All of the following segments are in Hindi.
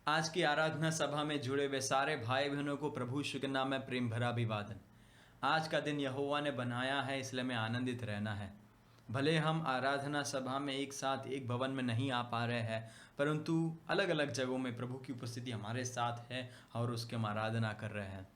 आज की आराधना सभा में जुड़े हुए सारे भाई बहनों को प्रभु यीशु के नाम में प्रेम भरा अभिवादन। आज का दिन यहोवा ने बनाया है, इसलिए हमें आनंदित रहना है। भले हम आराधना सभा में एक साथ एक भवन में नहीं आ पा रहे हैं, परंतु अलग अलग जगहों में प्रभु की उपस्थिति हमारे साथ है और उसके हम आराधना कर रहे हैं।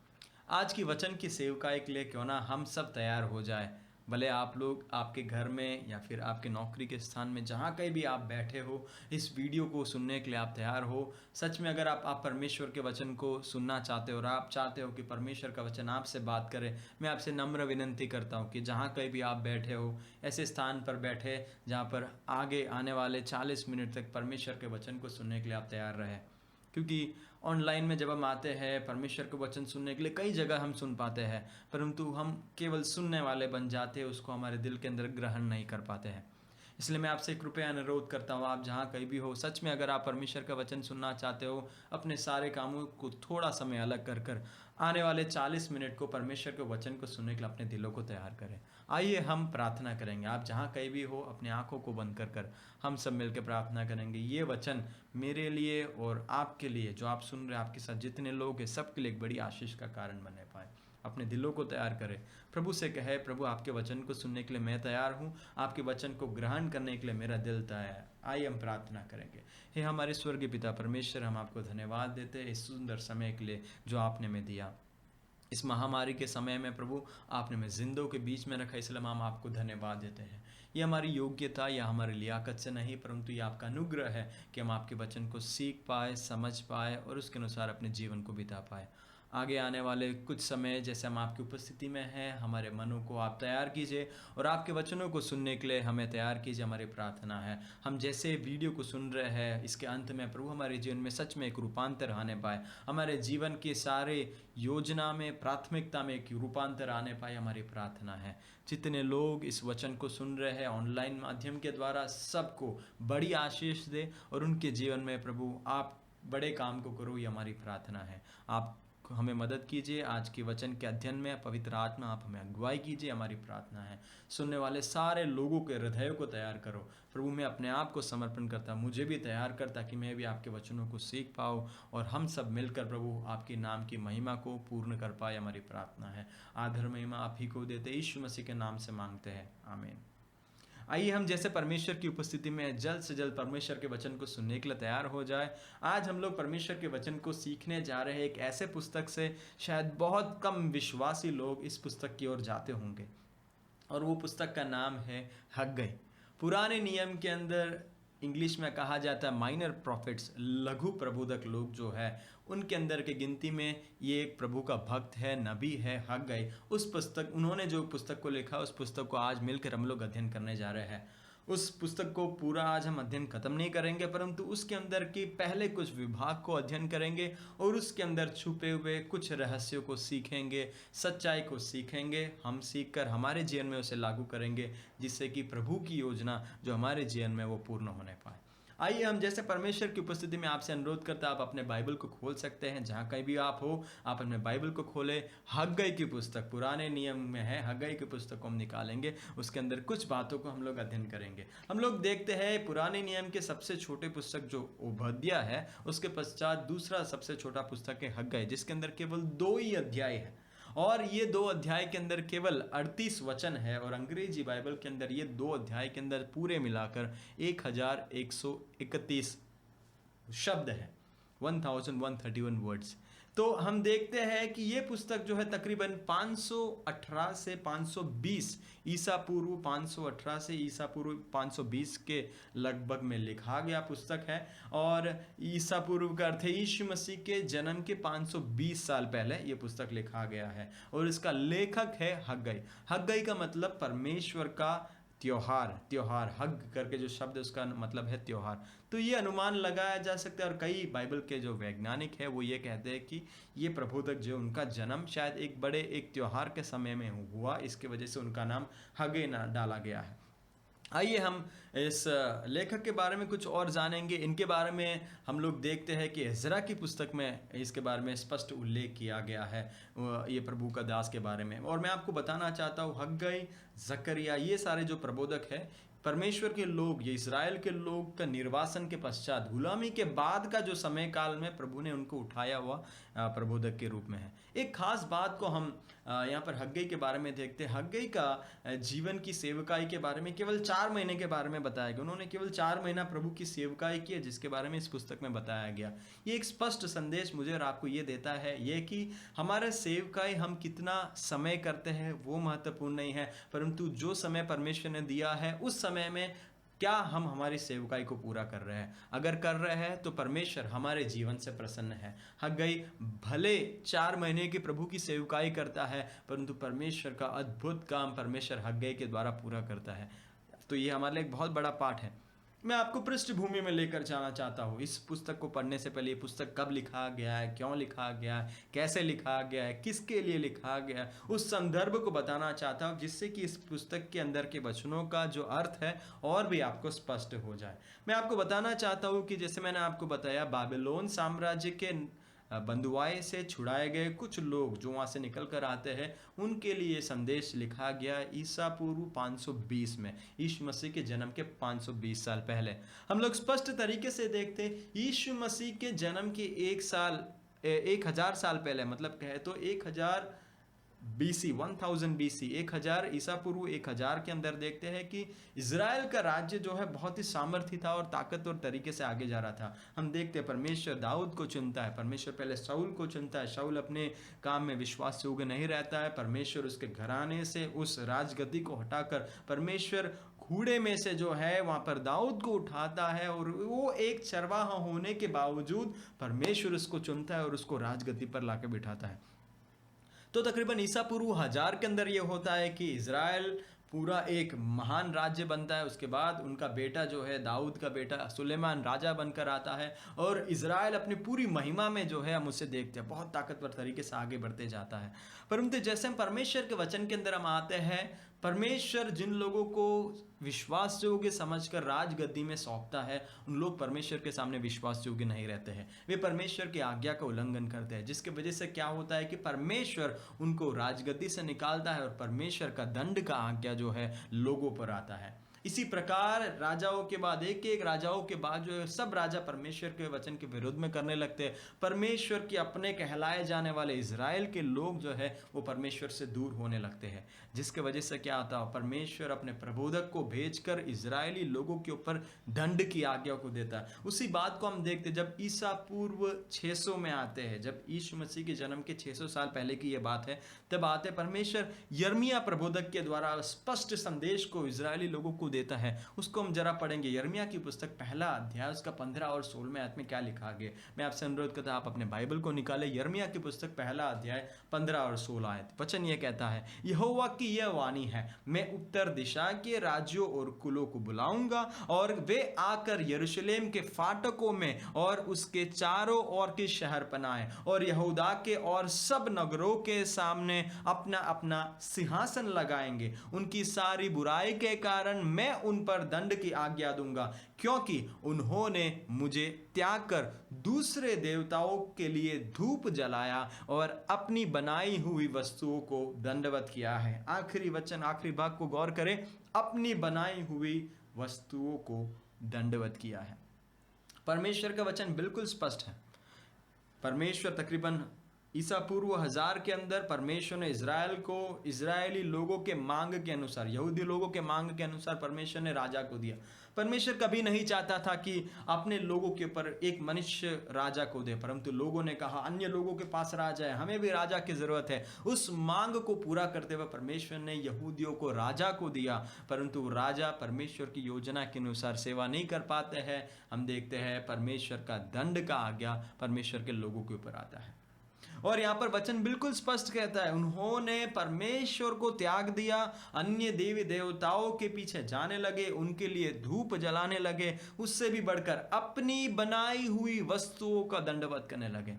आज की वचन की सेवकाई के लिए क्यों ना हम सब तैयार हो जाए। भले आप लोग आपके घर में या फिर आपके नौकरी के स्थान में जहाँ कहीं भी आप बैठे हो, इस वीडियो को सुनने के लिए आप तैयार हो। सच में अगर आप परमेश्वर के वचन को सुनना चाहते हो और आप चाहते हो कि परमेश्वर का वचन आपसे बात करे, मैं आपसे नम्र विनंती करता हूँ कि जहाँ कहीं भी आप बैठे हो, ऐसे स्थान पर बैठे जहाँ पर आगे आने वाले 40 मिनट तक परमेश्वर के वचन को सुनने के लिए आप तैयार रहें। क्योंकि ऑनलाइन में जब हम आते हैं परमेश्वर के वचन सुनने के लिए, कई जगह हम सुन पाते हैं, परंतु हम केवल सुनने वाले बन जाते हैं, उसको हमारे दिल के अंदर ग्रहण नहीं कर पाते हैं। इसलिए मैं आपसे कृपया अनुरोध करता हूँ, आप जहाँ कहीं भी हो, सच में अगर आप परमेश्वर का वचन सुनना चाहते हो, अपने सारे कामों को थोड़ा समय अलग कर कर आने वाले 40 मिनट को परमेश्वर के वचन को सुनने के लिए अपने दिलों को तैयार करें। आइए हम प्रार्थना करेंगे। आप जहाँ कहीं भी हो, अपने आंखों को बंद कर कर हम सब मिलकर प्रार्थना करेंगे। ये वचन मेरे लिए और आपके लिए, जो आप सुन रहे हैं, आपके साथ जितने लोग हैं, सबके लिए एक बड़ी आशीष का कारण बने पाए। अपने दिलों को तैयार करें। प्रभु से कहे, प्रभु आपके वचन को सुनने के लिए मैं तैयार हूँ, आपके वचन को ग्रहण करने के लिए मेरा दिल तैयार है। आइए हम प्रार्थना करेंगे। हे हमारे स्वर्गीय पिता परमेश्वर, हम आपको धन्यवाद देते हैं इस सुंदर समय के लिए जो आपने हमें दिया। इस महामारी के समय में प्रभु आपने हमें जिंदों के बीच में रखा, इसलिए हम आपको धन्यवाद देते हैं। ये हमारी योग्यता या हमारी लियाकत से नहीं, परंतु ये आपका अनुग्रह है कि हम आपके वचन को सीख पाए, समझ पाए और उसके अनुसार अपने जीवन को बिता पाए। आगे आने वाले कुछ समय जैसे हम आपकी उपस्थिति में हैं, हमारे मनों को आप तैयार कीजिए और आपके वचनों को सुनने के लिए हमें तैयार कीजिए। हमारी प्रार्थना है, हम जैसे वीडियो को सुन रहे हैं, इसके अंत में प्रभु हमारे जीवन में सच में एक रूपांतर आने पाए, हमारे जीवन के सारे योजना में, प्राथमिकता में एक रूपांतर आने पाए, हमारी प्रार्थना है। जितने लोग इस वचन को सुन रहे हैं ऑनलाइन माध्यम के द्वारा, सबको बड़ी आशीष दे और उनके जीवन में प्रभु आप बड़े काम को करो, ये हमारी प्रार्थना है। आप हमें मदद कीजिए आज के वचन के अध्ययन में, पवित्र आत्मा आप हमें अगुवाई कीजिए, हमारी प्रार्थना है। सुनने वाले सारे लोगों के हृदयों को तैयार करो प्रभु। मैं अपने आप को समर्पण करता, मुझे भी तैयार कर, ताकि मैं भी आपके वचनों को सीख पाऊँ और हम सब मिलकर प्रभु आपके नाम की महिमा को पूर्ण कर पाए, हमारी प्रार्थना है। आदर महिमा आप ही को देते, यीशु मसीह के नाम से मांगते हैं, आमीन। आइए हम जैसे परमेश्वर की उपस्थिति में जल्द से जल्द परमेश्वर के वचन को सुनने के लिए तैयार हो जाए। आज हम लोग परमेश्वर के वचन को सीखने जा रहे हैं एक ऐसे पुस्तक से, शायद बहुत कम विश्वासी लोग इस पुस्तक की ओर जाते होंगे, और वो पुस्तक का नाम है हग्गई। पुराने नियम के अंदर इंग्लिश में कहा जाता है माइनर प्रॉफिट्स, लघु प्रबोधक लोग जो है, उनके अंदर के गिनती में ये एक प्रभु का भक्त है, नबी है, हग्गई। उस पुस्तक, उन्होंने जो पुस्तक को लिखा, उस पुस्तक को आज मिलकर हम लोग अध्ययन करने जा रहे हैं। उस पुस्तक को पूरा आज हम अध्ययन खत्म नहीं करेंगे, परंतु उसके अंदर के पहले कुछ विभाग को अध्ययन करेंगे और उसके अंदर छुपे हुए कुछ रहस्यों को सीखेंगे, सच्चाई को सीखेंगे। हम सीखकर हमारे जीवन में उसे लागू करेंगे, जिससे कि प्रभु की योजना जो हमारे जीवन में वो पूर्ण होने पाए। आइए हम जैसे परमेश्वर की उपस्थिति में आपसे अनुरोध करता है, आप अपने बाइबल को खोल सकते हैं। जहाँ कहीं भी आप हो, आप अपने बाइबल को खोलें। हग्गई की पुस्तक पुराने नियम में है, हग्गई की पुस्तक को हम निकालेंगे, उसके अंदर कुछ बातों को हम लोग अध्ययन करेंगे। हम लोग देखते हैं पुराने नियम के सबसे छोटे पुस्तक जो ओबद्या है, उसके पश्चात दूसरा सबसे छोटा पुस्तक है हग्गई, जिसके अंदर केवल 2 ही अध्याय है, और ये 2 अध्याय के अंदर केवल 38 वचन है, और अंग्रेजी बाइबल के अंदर ये 2 अध्याय के अंदर पूरे मिलाकर 1131 शब्द है, 1131 वर्ड्स। तो हम देखते हैं कि ये पुस्तक जो है तकरीबन 518 से 520 ईसा पूर्व, 518 से ईसा पूर्व 520 के लगभग में लिखा गया पुस्तक है। और ईसा पूर्व का अर्थ है यीशु मसीह के जन्म के 520 साल पहले ये पुस्तक लिखा गया है, और इसका लेखक है हग्गई। हग्गई का मतलब परमेश्वर का त्योहार, त्योहार, हग करके जो शब्द है उसका मतलब है त्योहार। तो ये अनुमान लगाया जा सकता है, और कई बाइबल के जो वैज्ञानिक है वो ये कहते हैं कि ये प्रबोधक जो उनका जन्म शायद एक बड़े एक त्योहार के समय में हुआ, इसके वजह से उनका नाम हग्गई डाला गया है। आइए हम इस लेखक के बारे में कुछ और जानेंगे। इनके बारे में हम लोग देखते हैं कि इज़रा की पुस्तक में इसके बारे में स्पष्ट उल्लेख किया गया है, ये प्रभु का दास के बारे में। और मैं आपको बताना चाहता हूँ, हग्गई, जकरिया, ये सारे जो प्रबोधक है, परमेश्वर के लोग, ये इज़राइल के लोग का निर्वासन के पश्चात, गुलामी के बाद का जो समय काल में प्रभु ने उनको उठाया हुआ प्रबोधक के रूप में है। एक खास बात को हम यहाँ पर हग्गई के बारे में देखते हैं। हग्गई का जीवन की सेवकाई के बारे में केवल 4 महीने के बारे में बताया गया। उन्होंने केवल 4 महीना प्रभु की सेवकाई की है, जिसके बारे में इस पुस्तक में बताया गया। ये एक स्पष्ट संदेश मुझे और आपको ये देता है, ये कि हमारे सेवकाई हम कितना समय करते हैं वो महत्वपूर्ण नहीं है, परंतु जो समय परमेश्वर ने दिया है उस समय में क्या हम हमारी सेवकाई को पूरा कर रहे हैं। अगर कर रहे हैं तो परमेश्वर हमारे जीवन से प्रसन्न है। हग्गई भले 4 महीने की प्रभु की सेवकाई करता है, परंतु परमेश्वर का अद्भुत काम परमेश्वर हग्गई के द्वारा पूरा करता है। तो ये हमारे लिए एक बहुत बड़ा पाठ है। मैं आपको पृष्ठभूमि में लेकर जाना चाहता हूँ। इस पुस्तक को पढ़ने से पहले ये पुस्तक कब लिखा गया है, क्यों लिखा गया है, कैसे लिखा गया है, किसके लिए लिखा गया है, उस संदर्भ को बताना चाहता हूँ, जिससे कि इस पुस्तक के अंदर के वचनों का जो अर्थ है और भी आपको स्पष्ट हो जाए। मैं आपको बताना चाहता हूँ कि जैसे मैंने आपको बताया, बाबिलोन साम्राज्य के बंधुआई से छुड़ाए गए कुछ लोग जो वहाँ से निकल कर आते हैं, उनके लिए संदेश लिखा गया ईसा पूर्व 520 में, यीशु मसीह के जन्म के 520 साल पहले। हम लोग स्पष्ट तरीके से देखते हैं यीशु मसीह के जन्म के 1000 साल पहले, मतलब कहे तो 1000 BC 1000 BC 1000 ईसा पूर्व 1000 के अंदर देखते हैं कि इज़राइल का राज्य जो है बहुत ही सामर्थ्य था और ताकतवर तरीके से आगे जा रहा था। हम देखते हैं परमेश्वर दाऊद को चुनता है, परमेश्वर पहले शाऊल को चुनता है। शाऊल अपने काम में विश्वास योग्य नहीं रहता है, परमेश्वर उसके घराने से उस राजगद्दी को हटाकर परमेश्वर घूड़े में से जो है वहाँ पर दाऊद को उठाता है, और वो एक चरवाहा होने के बावजूद परमेश्वर उसको चुनता है और उसको राजगद्दी पर लाके बिठाता है। तो तकरीबन ईसा पूर्व 1000 के अंदर ये होता है कि इज़राइल पूरा एक महान राज्य बनता है। उसके बाद उनका बेटा जो है, दाऊद का बेटा सुलेमान राजा बनकर आता है, और इज़राइल अपनी पूरी महिमा में जो है हम उसे देखते हैं, बहुत ताकतवर तरीके से आगे बढ़ते जाता है। परंतु जैसे हम परमेश्वर के वचन के अंदर हम आते हैं, परमेश्वर जिन लोगों को विश्वास योग्य समझकर राजगद्दी में सौंपता है, उन लोग परमेश्वर के सामने विश्वास योग्य नहीं रहते हैं। वे परमेश्वर की आज्ञा का उल्लंघन करते हैं, जिसके वजह से क्या होता है कि परमेश्वर उनको राजगद्दी से निकालता है और परमेश्वर का दंड का आज्ञा जो है लोगों पर आता है। इसी प्रकार राजाओं के बाद एक राजाओं के बाद जो है सब राजा परमेश्वर के वचन के विरुद्ध में करने लगते हैं। परमेश्वर के अपने कहलाए जाने वाले इज़राइल के लोग जो है वो परमेश्वर से दूर होने लगते हैं, जिसके वजह से क्या आता है, परमेश्वर अपने प्रबोधक को भेजकर इज़राइली लोगों के ऊपर दंड की आज्ञा को देता है। उसी बात को हम देखते हैं जब ईसा पूर्व 600 में आते हैं, जब यीशु मसीह के जन्म के 600 साल पहले की ये बात है, तब आते परमेश्वर यिर्मयाह प्रबोधक के द्वारा स्पष्ट संदेश को इज़राइली लोगों को देता है। उसको हम जरा पढ़ेंगे। यिर्मयाह की पुस्तक पहला अध्याय उसका 15 और 16 आयत में क्या लिखा गया। मैं आपसे अनुरोध करता हूं आप अपने बाइबल को निकालें। यिर्मयाह की पुस्तक पहला अध्याय 15 और 16 आयत। वचन यह कहता है, यहोवा की यह वाणी है, मैं उत्तर दिशा के राज्यों और कुलों को बुलाऊंगा और वे आकर यरूशलेम के फाटकों में और उसके चारों ओर के शहर बनाए और यहूदा के और सब नगरों के सामने अपना अपना सिंहासन लगाएंगे। उनकी सारी बुराई के कारण मैं उन पर दंड की आज्ञा दूंगा, क्योंकि उन्होंने मुझे त्याग कर दूसरे देवताओं के लिए धूप जलाया और अपनी बनाई हुई वस्तुओं को दंडवत किया है। आखिरी वचन, आखिरी भाग को गौर करें, अपनी बनाई हुई वस्तुओं को दंडवत किया है। परमेश्वर का वचन बिल्कुल स्पष्ट है। परमेश्वर तकरीबन ईसा पूर्व 1000 के अंदर परमेश्वर ने इज़राइल को इज़राइली लोगों के मांग के अनुसार, यहूदी लोगों के मांग के अनुसार परमेश्वर ने राजा को दिया। परमेश्वर कभी नहीं चाहता था कि अपने लोगों के ऊपर एक मनुष्य राजा को दे, परंतु लोगों ने कहा अन्य लोगों के पास राजा है, हमें भी राजा की जरूरत है। उस मांग को पूरा करते हुए परमेश्वर ने यहूदियों को राजा को दिया, परंतु राजा परमेश्वर की योजना के अनुसार सेवा नहीं कर पाते हैं। हम देखते हैं परमेश्वर का दंड का आज्ञा परमेश्वर के लोगों के ऊपर आता है। और यहाँ पर वचन बिल्कुल स्पष्ट कहता है, उन्होंने परमेश्वर को त्याग दिया, अन्य देवी देवताओं के पीछे जाने लगे, उनके लिए धूप जलाने लगे, उससे भी बढ़कर अपनी बनाई हुई वस्तुओं का दंडवत करने लगे।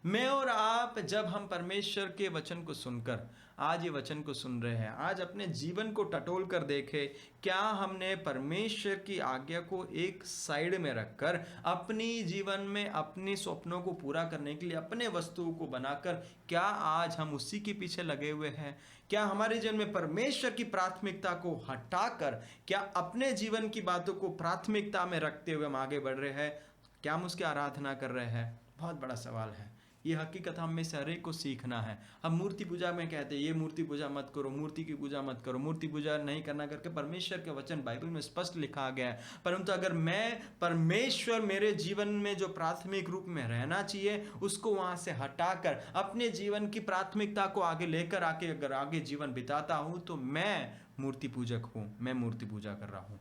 मैं और आप जब हम परमेश्वर के वचन को सुनकर आज ये वचन को सुन रहे हैं, आज अपने जीवन को टटोल कर देखें, क्या हमने परमेश्वर की आज्ञा को एक साइड में रखकर अपनी जीवन में अपने स्वप्नों को पूरा करने के लिए अपने वस्तुओं को बनाकर क्या आज हम उसी के पीछे लगे हुए हैं? क्या हमारे जीवन में परमेश्वर की प्राथमिकता को हटाकर क्या अपने जीवन की बातों को प्राथमिकता में रखते हुए हम आगे बढ़ रहे हैं? क्या हम उसकी आराधना कर रहे हैं? बहुत बड़ा सवाल है। ये हकीकत हम में से हर एक को सीखना है। हम मूर्ति पूजा में कहते हैं ये मूर्ति पूजा मत करो, मूर्ति की पूजा मत करो, मूर्ति पूजा नहीं करना करके परमेश्वर के वचन बाइबल में स्पष्ट लिखा गया है। परंतु अगर मैं परमेश्वर मेरे जीवन में जो प्राथमिक रूप में रहना चाहिए उसको वहां से हटाकर अपने जीवन की प्राथमिकता को आगे लेकर आके अगर आगे जीवन बिताता हूं तो मैं मूर्ति पूजक हूं, मैं मूर्ति पूजा कर रहा हूं।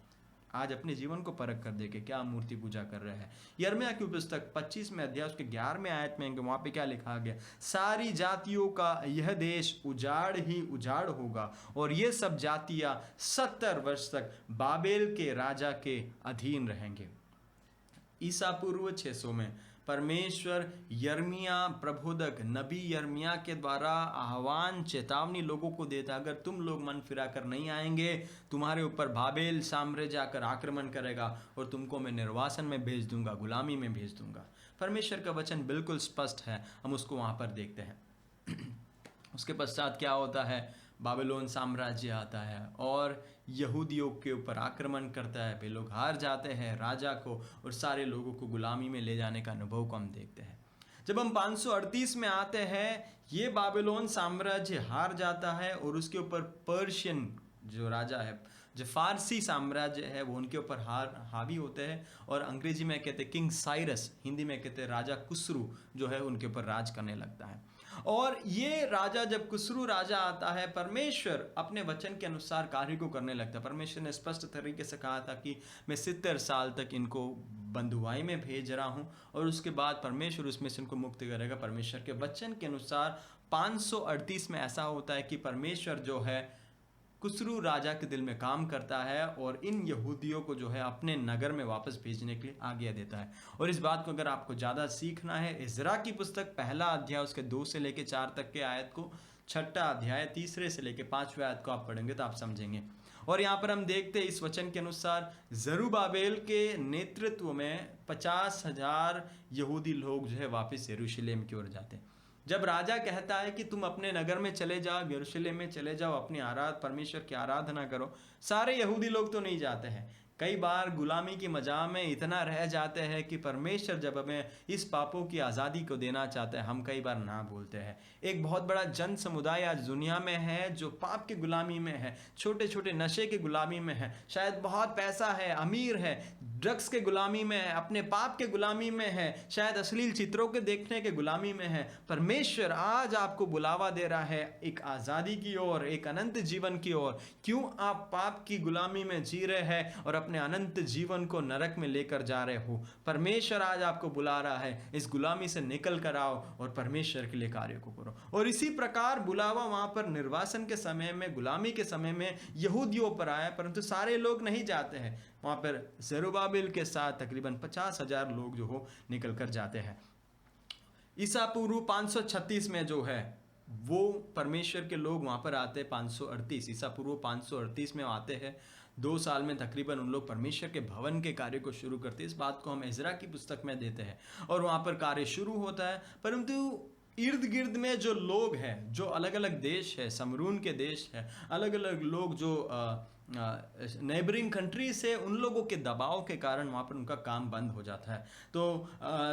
आज अपने जीवन को परख कर देखे क्या हम मूर्ति पूजा कर रहे हैं। यिर्मयाह की पुस्तक 25वें अध्याय उसके 11वें आयत में वहां पे क्या लिखा गया? सारी जातियों का यह देश उजाड़ ही उजाड़ होगा और ये सब जातियां 70 वर्ष तक बाबेल के राजा के अधीन रहेंगे। ईसा पूर्व 600 में परमेश्वर यिर्मयाह प्रबोधक नबी यिर्मयाह के द्वारा आह्वान चेतावनी लोगों को देता, अगर तुम लोग मन फिरा कर नहीं आएंगे तुम्हारे ऊपर बाबेल साम्राज्य आकर आक्रमण करेगा और तुमको मैं निर्वासन में भेज दूंगा, गुलामी में भेज दूंगा। परमेश्वर का वचन बिल्कुल स्पष्ट है, हम उसको वहां पर देखते हैं। उसके पश्चात क्या होता है? बाबिलोन साम्राज्य आता है और यहूदियों के ऊपर आक्रमण करता है। वे लोग हार जाते हैं राजा को और सारे लोगों को गुलामी में ले जाने का अनुभव को हम देखते हैं। जब हम 538 में आते हैं ये बाबिलोन साम्राज्य हार जाता है और उसके ऊपर पर्शियन जो राजा है, जो फारसी साम्राज्य है वो उनके ऊपर हावी होते हैं और अंग्रेजी में कहते हैं किंग साइरस, हिंदी में कहते हैं राजा खुसरू जो है उनके ऊपर राज करने लगता है। और ये राजा जब खुसरू राजा आता है परमेश्वर अपने वचन के अनुसार कार्य को करने लगता है। परमेश्वर ने स्पष्ट तरीके से कहा था कि मैं 70 साल तक इनको बंधुआई में भेज रहा हूं और उसके बाद परमेश्वर उसमें से इनको मुक्त करेगा। परमेश्वर के वचन के अनुसार 538 में ऐसा होता है कि परमेश्वर जो है खुसरू राजा के दिल में काम करता है और इन यहूदियों को जो है अपने नगर में वापस भेजने के लिए आज्ञा देता है। और इस बात को अगर आपको ज़्यादा सीखना है, इज़रा की पुस्तक 1 अध्याय उसके 2 से लेकर 4 तक के आयत को, 6 अध्याय 3 से लेकर 5वें आयत को आप पढ़ेंगे तो आप समझेंगे। और यहाँ पर हम देखते हैं इस वचन के अनुसार जरुब्बाबेल के नेतृत्व में 50,000 यहूदी लोग जो है वापस यरूशलेम की ओर जाते हैं। जब राजा कहता है कि तुम अपने नगर में चले जाओ, यरूशलेम में चले जाओ, अपनी परमेश्वर की आराधना करो, सारे यहूदी लोग तो नहीं जाते हैं। कई बार गुलामी की मजा में इतना रह जाते हैं कि परमेश्वर जब हमें इस पापों की आज़ादी को देना चाहता है हम कई बार ना बोलते हैं। एक बहुत बड़ा जन समुदाय आज दुनिया में है जो पाप की गुलामी में है, छोटे छोटे नशे की गुलामी में है, शायद बहुत पैसा है, अमीर है, ड्रग्स के गुलामी में है, अपने पाप के गुलामी में है, शायद अश्लील चित्रों के देखने के गुलामी में है। परमेश्वर आज आपको बुलावा दे रहा है एक आज़ादी की ओर, एक अनंत जीवन की ओर। क्यों आप पाप की गुलामी में जी रहे हैं और अपने अनंत जीवन को नरक में लेकर जा रहे हो? परमेश्वर आज आपको बुला रहा है, इस गुलामी से निकल कर आओ और परमेश्वर के लिए कार्य को करो। और इसी प्रकार बुलावा वहां पर निर्वासन के समय में, गुलामी के समय में यहूदियों पर आया, परंतु सारे लोग नहीं जाते हैं। वहां पर जरुब्बाबेल के साथ तकरीबन 50,000 लोग जो हो निकल कर जाते हैं। ईसा पूर्व 536 में जो है वो परमेश्वर के लोग वहां पर आते हैं। 538 ईसा पूर्व 538 में आते हैं। 2 साल में तकरीबन उन लोग परमेश्वर के भवन के कार्य को शुरू करते हैं। इस बात को हम इज़रा की पुस्तक में देते हैं और वहां पर कार्य शुरू होता है। परंतु इर्द गिर्द में जो लोग हैं, जो अलग अलग देश है, समरून के देश है, अलग अलग लोग जो नेबरिंग कंट्री से, उन लोगों के दबाव के कारण वहाँ पर उनका काम बंद हो जाता है। तो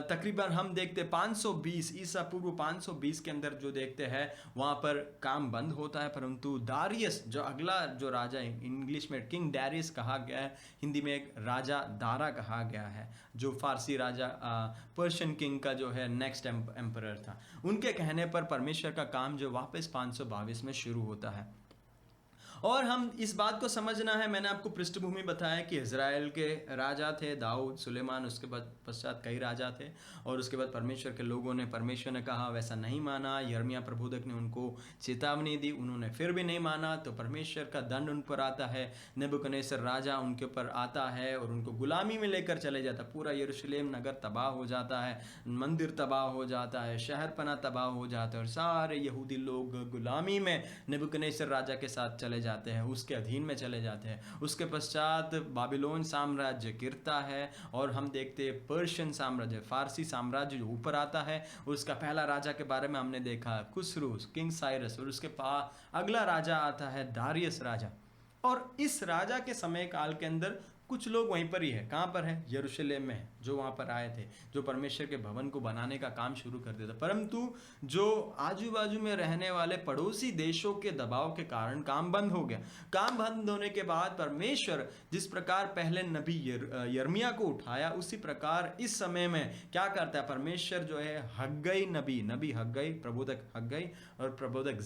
तकरीबन हम देखते 520 ईसा पूर्व 520 के अंदर जो देखते हैं वहाँ पर काम बंद होता है। परंतु दारियस जो अगला जो राजा, इंग्लिश में किंग डैरियस कहा गया है, हिंदी में एक राजा दारा कहा गया है, जो फारसी राजा पर्शियन किंग का जो है नेक्स्ट एम्परर था, उनके कहने पर परमेश्वर का काम जो वापस 522 में शुरू होता है। और हम इस बात को समझना है, मैंने आपको पृष्ठभूमि बताया कि इजराइल के राजा थे दाऊद, सुलेमान, उसके बाद पश्चात कई राजा थे, और उसके बाद परमेश्वर के लोगों ने, परमेश्वर ने कहा वैसा नहीं माना, यिर्मयाह प्रबोधक ने उनको चेतावनी दी, उन्होंने फिर भी नहीं माना, तो परमेश्वर का दंड उन पर आता है। नेबुकदनेस्सर राजा उनके ऊपर आता है और उनको गुलामी में लेकर चले जाता है। पूरा यरूशलेम नगर तबाह हो जाता है, मंदिर तबाह हो जाता है, शहरपना तबाह हो जाता है, और सारे यहूदी लोग गुलामी में नेबुकदनेस्सर राजा के साथ चले जाते हैं, उसके अधीन में चले जाते हैं। उसके पश्चात बाबिलोन साम्राज्य गिरता है, और हम देखते हैं पर्शियन साम्राज्य, फारसी साम्राज्य जो ऊपर आता है। उसका पहला राजा के बारे में हमने देखा खुसरू, किंग साइरस, और उसके पास अगला राजा आता है दारियस राजा। और इस राजा के समय काल के अंदर कुछ लोग वहीं पर ही है, कहाँ पर है, यरूशलेम में है, जो वहाँ पर आए थे, जो परमेश्वर के भवन को बनाने का काम शुरू कर दिया था। परंतु जो आजू बाजू में रहने वाले पड़ोसी देशों के दबाव के कारण काम बंद हो गया। काम बंद होने के बाद परमेश्वर जिस प्रकार पहले नबी यिर्मयाह को उठाया, उसी प्रकार इस समय में क्या करता है परमेश्वर, जो है हग्गई नबी हग्गई, प्रबोधक हग्गई और प्रबोधक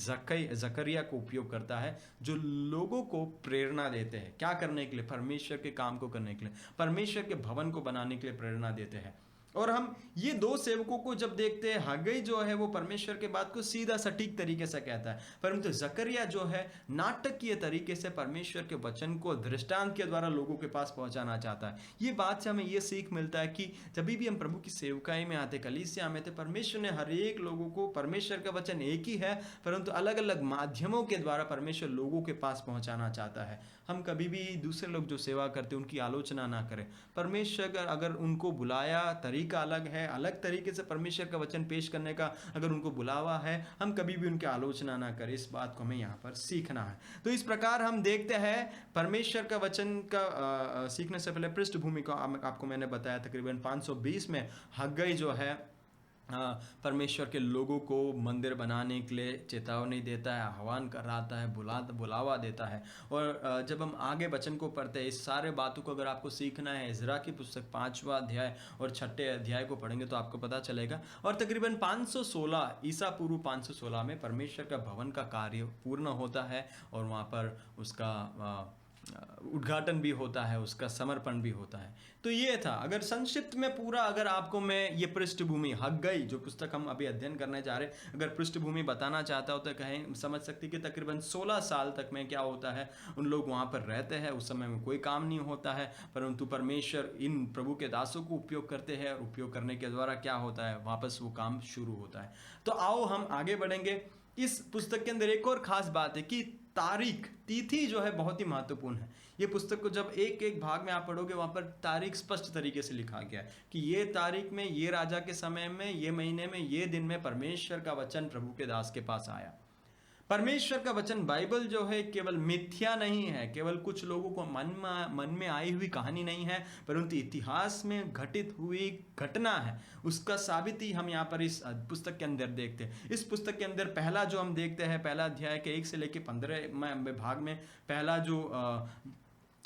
जकरिया को उपयोग करता है, जो लोगों को प्रेरणा देते हैं क्या करने के लिए, परमेश्वर के काम को करने के लिए, परमेश्वर के भवन को बनाने के लिए प्रेरणा देते हैं। और हम ये दो सेवकों को जब देखते हैं, हग्गई जो है वो परमेश्वर के बात को सीधा सटीक तरीके से कहता है, परंतु जकरिया जो है नाटकीय तरीके से परमेश्वर के वचन को दृष्टांत के द्वारा लोगों के पास पहुंचाना चाहता है। ये बात से हमें ये सीख मिलता है कि जब भी हम प्रभु की सेवकाई में आते, कलीसिया में आते, परमेश्वर ने हर एक लोगों को, परमेश्वर का वचन एक ही है परंतु अलग अलग माध्यमों के द्वारा परमेश्वर लोगों के पास पहुंचाना चाहता है। हम कभी भी दूसरे लोग जो सेवा करते उनकी आलोचना ना करें। परमेश्वर अगर उनको बुलाया, तरीका अलग है, अलग तरीके से परमेश्वर का वचन पेश करने का अगर उनको बुलावा है, हम कभी भी उनकी आलोचना ना करें। इस बात को हमें यहाँ पर सीखना है। तो इस प्रकार हम देखते हैं परमेश्वर का वचन का सीखने से पहले पृष्ठभूमि को आपको मैंने बताया, तकरीबन 520 में हग्गई जो है परमेश्वर के लोगों को मंदिर बनाने के लिए चेतावनी देता है, आह्वान कराता है, बुलावा देता है। और जब हम आगे वचन को पढ़ते हैं, इस सारे बातों को अगर आपको सीखना है, इज़रा की पुस्तक 5वां अध्याय और 6ठे अध्याय को पढ़ेंगे तो आपको पता चलेगा। और तकरीबन 516 ईसा पूर्व 516 में परमेश्वर का भवन का कार्य पूर्ण होता है, और वहाँ पर उसका उद्घाटन भी होता है, उसका समर्पण भी होता है। तो ये था, अगर संक्षिप्त में पूरा अगर आपको मैं ये पृष्ठभूमि, हग्गई जो पुस्तक हम अभी अध्ययन करने जा रहे हैं, अगर पृष्ठभूमि बताना चाहता हो तो कहें समझ सकते कि तकरीबन 16 साल तक में क्या होता है, उन लोग वहाँ पर रहते हैं, उस समय में कोई काम नहीं होता है, परंतु परमेश्वर इन प्रभु के दासों को उपयोग करते हैं, और उपयोग करने के द्वारा क्या होता है, वापस वो काम शुरू होता है। तो आओ हम आगे बढ़ेंगे। इस पुस्तक के अंदर एक और खास बात है कि तारीख, तिथि जो है बहुत ही महत्वपूर्ण है। ये पुस्तक को जब एक एक भाग में आप पढ़ोगे, वहाँ पर तारीख स्पष्ट तरीके से लिखा गया है कि ये तारीख में, ये राजा के समय में, ये महीने में, ये दिन में परमेश्वर का वचन प्रभु के दास के पास आया। परमेश्वर का वचन, बाइबल जो है केवल मिथ्या नहीं है, केवल कुछ लोगों को मन में आई हुई कहानी नहीं है, परंतु इतिहास में घटित हुई घटना है। उसका साबिती हम यहाँ पर इस पुस्तक के अंदर देखते हैं। इस पुस्तक के अंदर पहला जो हम देखते हैं, पहला अध्याय के 1 से लेकर 15 भाग में पहला जो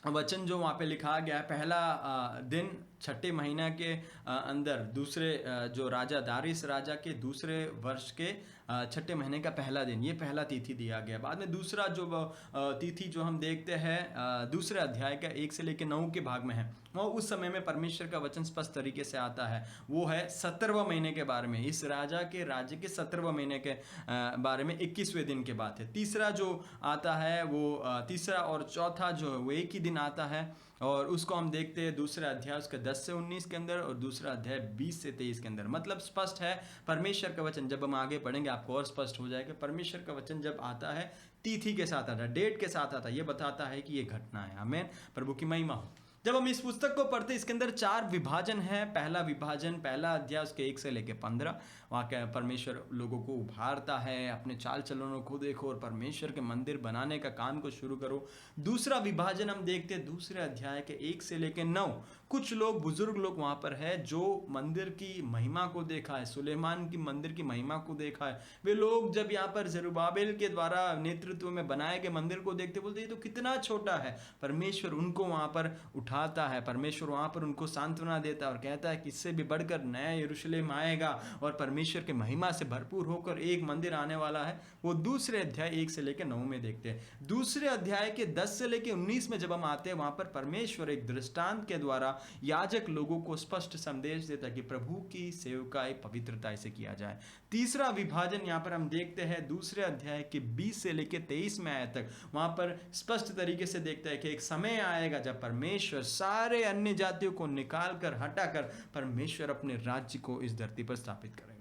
वचन जो वहाँ पे लिखा गया है, पहला दिन 6ठे महीना के अंदर, दूसरे जो राजा दारियस राजा के दूसरे वर्ष के 6ठे महीने का पहला दिन, ये पहला तिथि दिया गया। बाद में दूसरा जो तिथि जो हम देखते हैं दूसरे अध्याय का 1 से लेकर 9 के भाग में है, वो उस समय में परमेश्वर का वचन स्पष्ट तरीके से आता है। वो है 17वां महीने के बारे में, इस राजा के राज्य के 17वां महीने के बारे में 21वें दिन के बात है। तीसरा जो आता है वो तीसरा और चौथा जो है वो एक ही दिन आता है, और उसको हम देखते हैं दूसरा अध्याय उसका 10 से 19 के अंदर, और दूसरा अध्याय 20 से 23 के अंदर। मतलब स्पष्ट है परमेश्वर का वचन, जब हम आगे पढ़ेंगे आपको और स्पष्ट हो जाएगा। परमेश्वर का वचन जब आता है तिथि के साथ आता है, डेट के साथ आता है, ये बताता है कि ये घटना है। आमीन, प्रभु की महिमा हो। जब हम इस पुस्तक को पढ़ते हैं, इसके अंदर 4 विभाजन है। पहला विभाजन, पहला अध्याय उसके 1 से लेकर 15, वहाँ के परमेश्वर लोगों को उभारता है, अपने चाल चलनों को देखो और परमेश्वर के मंदिर बनाने का काम को शुरू करो। दूसरा विभाजन हम देखते हैं दूसरे अध्याय के 1 से लेकर 9, कुछ लोग बुजुर्ग लोग वहाँ पर है जो मंदिर की महिमा को देखा है, सुलेमान की मंदिर की महिमा को देखा है। वे लोग जब यहाँ पर जरुब्बाबेल के द्वारा नेतृत्व में बनाए गए मंदिर को देखते बोलते ये तो कितना छोटा है। परमेश्वर उनको वहाँ पर उठाता है, परमेश्वर वहाँ पर उनको सांत्वना देता है और कहता है कि इससे भी बढ़कर नया यरूशलेम आएगा और परमेश्वर के महिमा से भरपूर होकर एक मंदिर आने वाला है। वो दूसरे अध्याय 1 से लेकर 9 में देखते हैं। दूसरे अध्याय के 10 से लेकर 19 में जब हम आते हैं, वहां पर परमेश्वर एक दृष्टांत के द्वारा याजक लोगों को स्पष्ट संदेश देता है कि प्रभु की सेवकाई पवित्रता से किया जाए। तीसरा विभाजन यहाँ पर हम देखते हैं दूसरे अध्याय के 20 से लेकर 23 में आया तक। वहां पर स्पष्ट तरीके से देखता है कि एक समय आएगा जब परमेश्वर सारे अन्य जातियों को निकाल कर हटाकर परमेश्वर अपने राज्य को इस धरती पर स्थापित करेगा।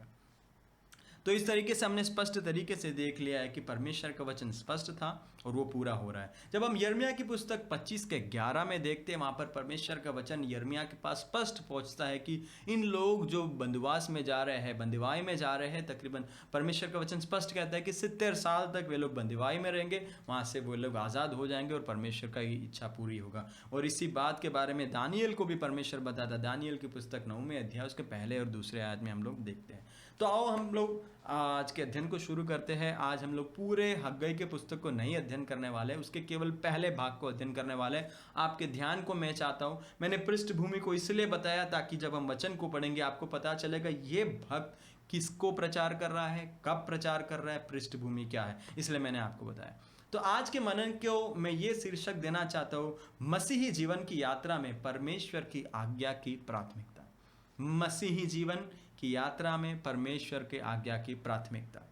तो इस तरीके से हमने स्पष्ट तरीके से देख लिया है कि परमेश्वर का वचन स्पष्ट था और वो पूरा हो रहा है। जब हम यिर्मयाह की पुस्तक 25 के 11 में देखते हैं, वहाँ पर परमेश्वर का वचन यिर्मयाह के पास स्पष्ट पहुँचता है कि इन लोग जो बंदवास में जा रहे हैं, बंदीवाई में जा रहे हैं, तकरीबन परमेश्वर का वचन स्पष्ट कहता है कि 70 साल तक वे लोग बंदीवाई में रहेंगे, वहाँ से वो लोग आज़ाद हो जाएंगे और परमेश्वर का इच्छा पूरी होगा। और इसी बात के बारे में दानियल को भी परमेश्वर बताता। दानियल की पुस्तक 9वें अध्याय उसके पहले और दूसरे आयत में हम लोग देखते हैं। तो आओ हम लोग आज के अध्ययन को शुरू करते हैं। आज हम लोग पूरे हग्गई के पुस्तक को नहीं अध्ययन करने वाले, उसके केवल पहले भाग को अध्ययन करने वाले। आपके ध्यान को मैं चाहता हूँ, मैंने पृष्ठभूमि को इसलिए बताया ताकि जब हम वचन को पढ़ेंगे आपको पता चलेगा ये भक्त किसको प्रचार कर रहा है, कब प्रचार कर रहा है, पृष्ठभूमि क्या है, इसलिए मैंने आपको बताया। तो आज के मनन को मैं ये शीर्षक देना चाहता हूँ, मसीही जीवन की यात्रा में परमेश्वर की आज्ञा की प्राथमिकता। मसीही जीवन की यात्रा में परमेश्वर के आज्ञा की प्राथमिकता।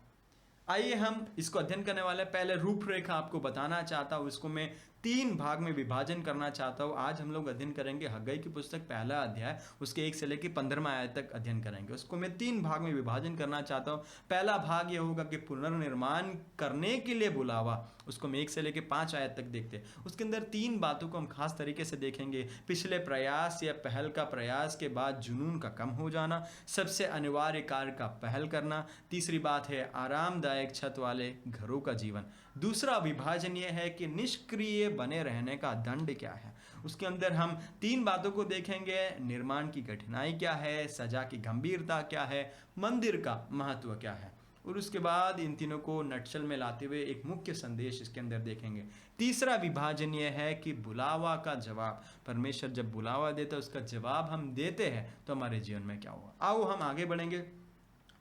आइए हम इसको अध्ययन करने वाले। पहले रूपरेखा आपको बताना चाहता हूँ, इसको मैं 3 भाग में विभाजन करना चाहता हूँ। आज हम लोग अध्ययन करेंगे हग्गई की पुस्तक पहला अध्याय, उसके 1 से लेकर 15वां आयत तक अध्ययन करेंगे। उसको मैं 3 भाग में विभाजन करना चाहता हूँ। पहला भाग ये होगा कि पुनर्निर्माण करने के लिए बुलावा, उसको मैं 1 से लेकर 5 आयत तक देखते हैं। उसके अंदर 3 बातों को हम खास तरीके से देखेंगे। पिछले प्रयास या पहल का प्रयास के बाद जुनून का कम हो जाना, सबसे अनिवार्य कार्य का पहल करना। तीसरी बात है आरामदायक छत वाले घरों का जीवन। दूसरा विभाजन यह है कि निष्क्रिय बने रहने का दंड क्या है। उसके अंदर हम 3 बातों को देखेंगे। निर्माण की कठिनाई क्या है, सजा की गंभीरता क्या है, मंदिर का महत्व क्या है, और उसके बाद इन तीनों को नटशल में लाते हुए एक मुख्य संदेश इसके अंदर देखेंगे। तीसरा विभाजन यह है कि बुलावा का जवाब, परमेश्वर जब बुलावा देता है उसका जवाब हम देते हैं तो हमारे जीवन में क्या हुआ। आओ हम आगे बढ़ेंगे।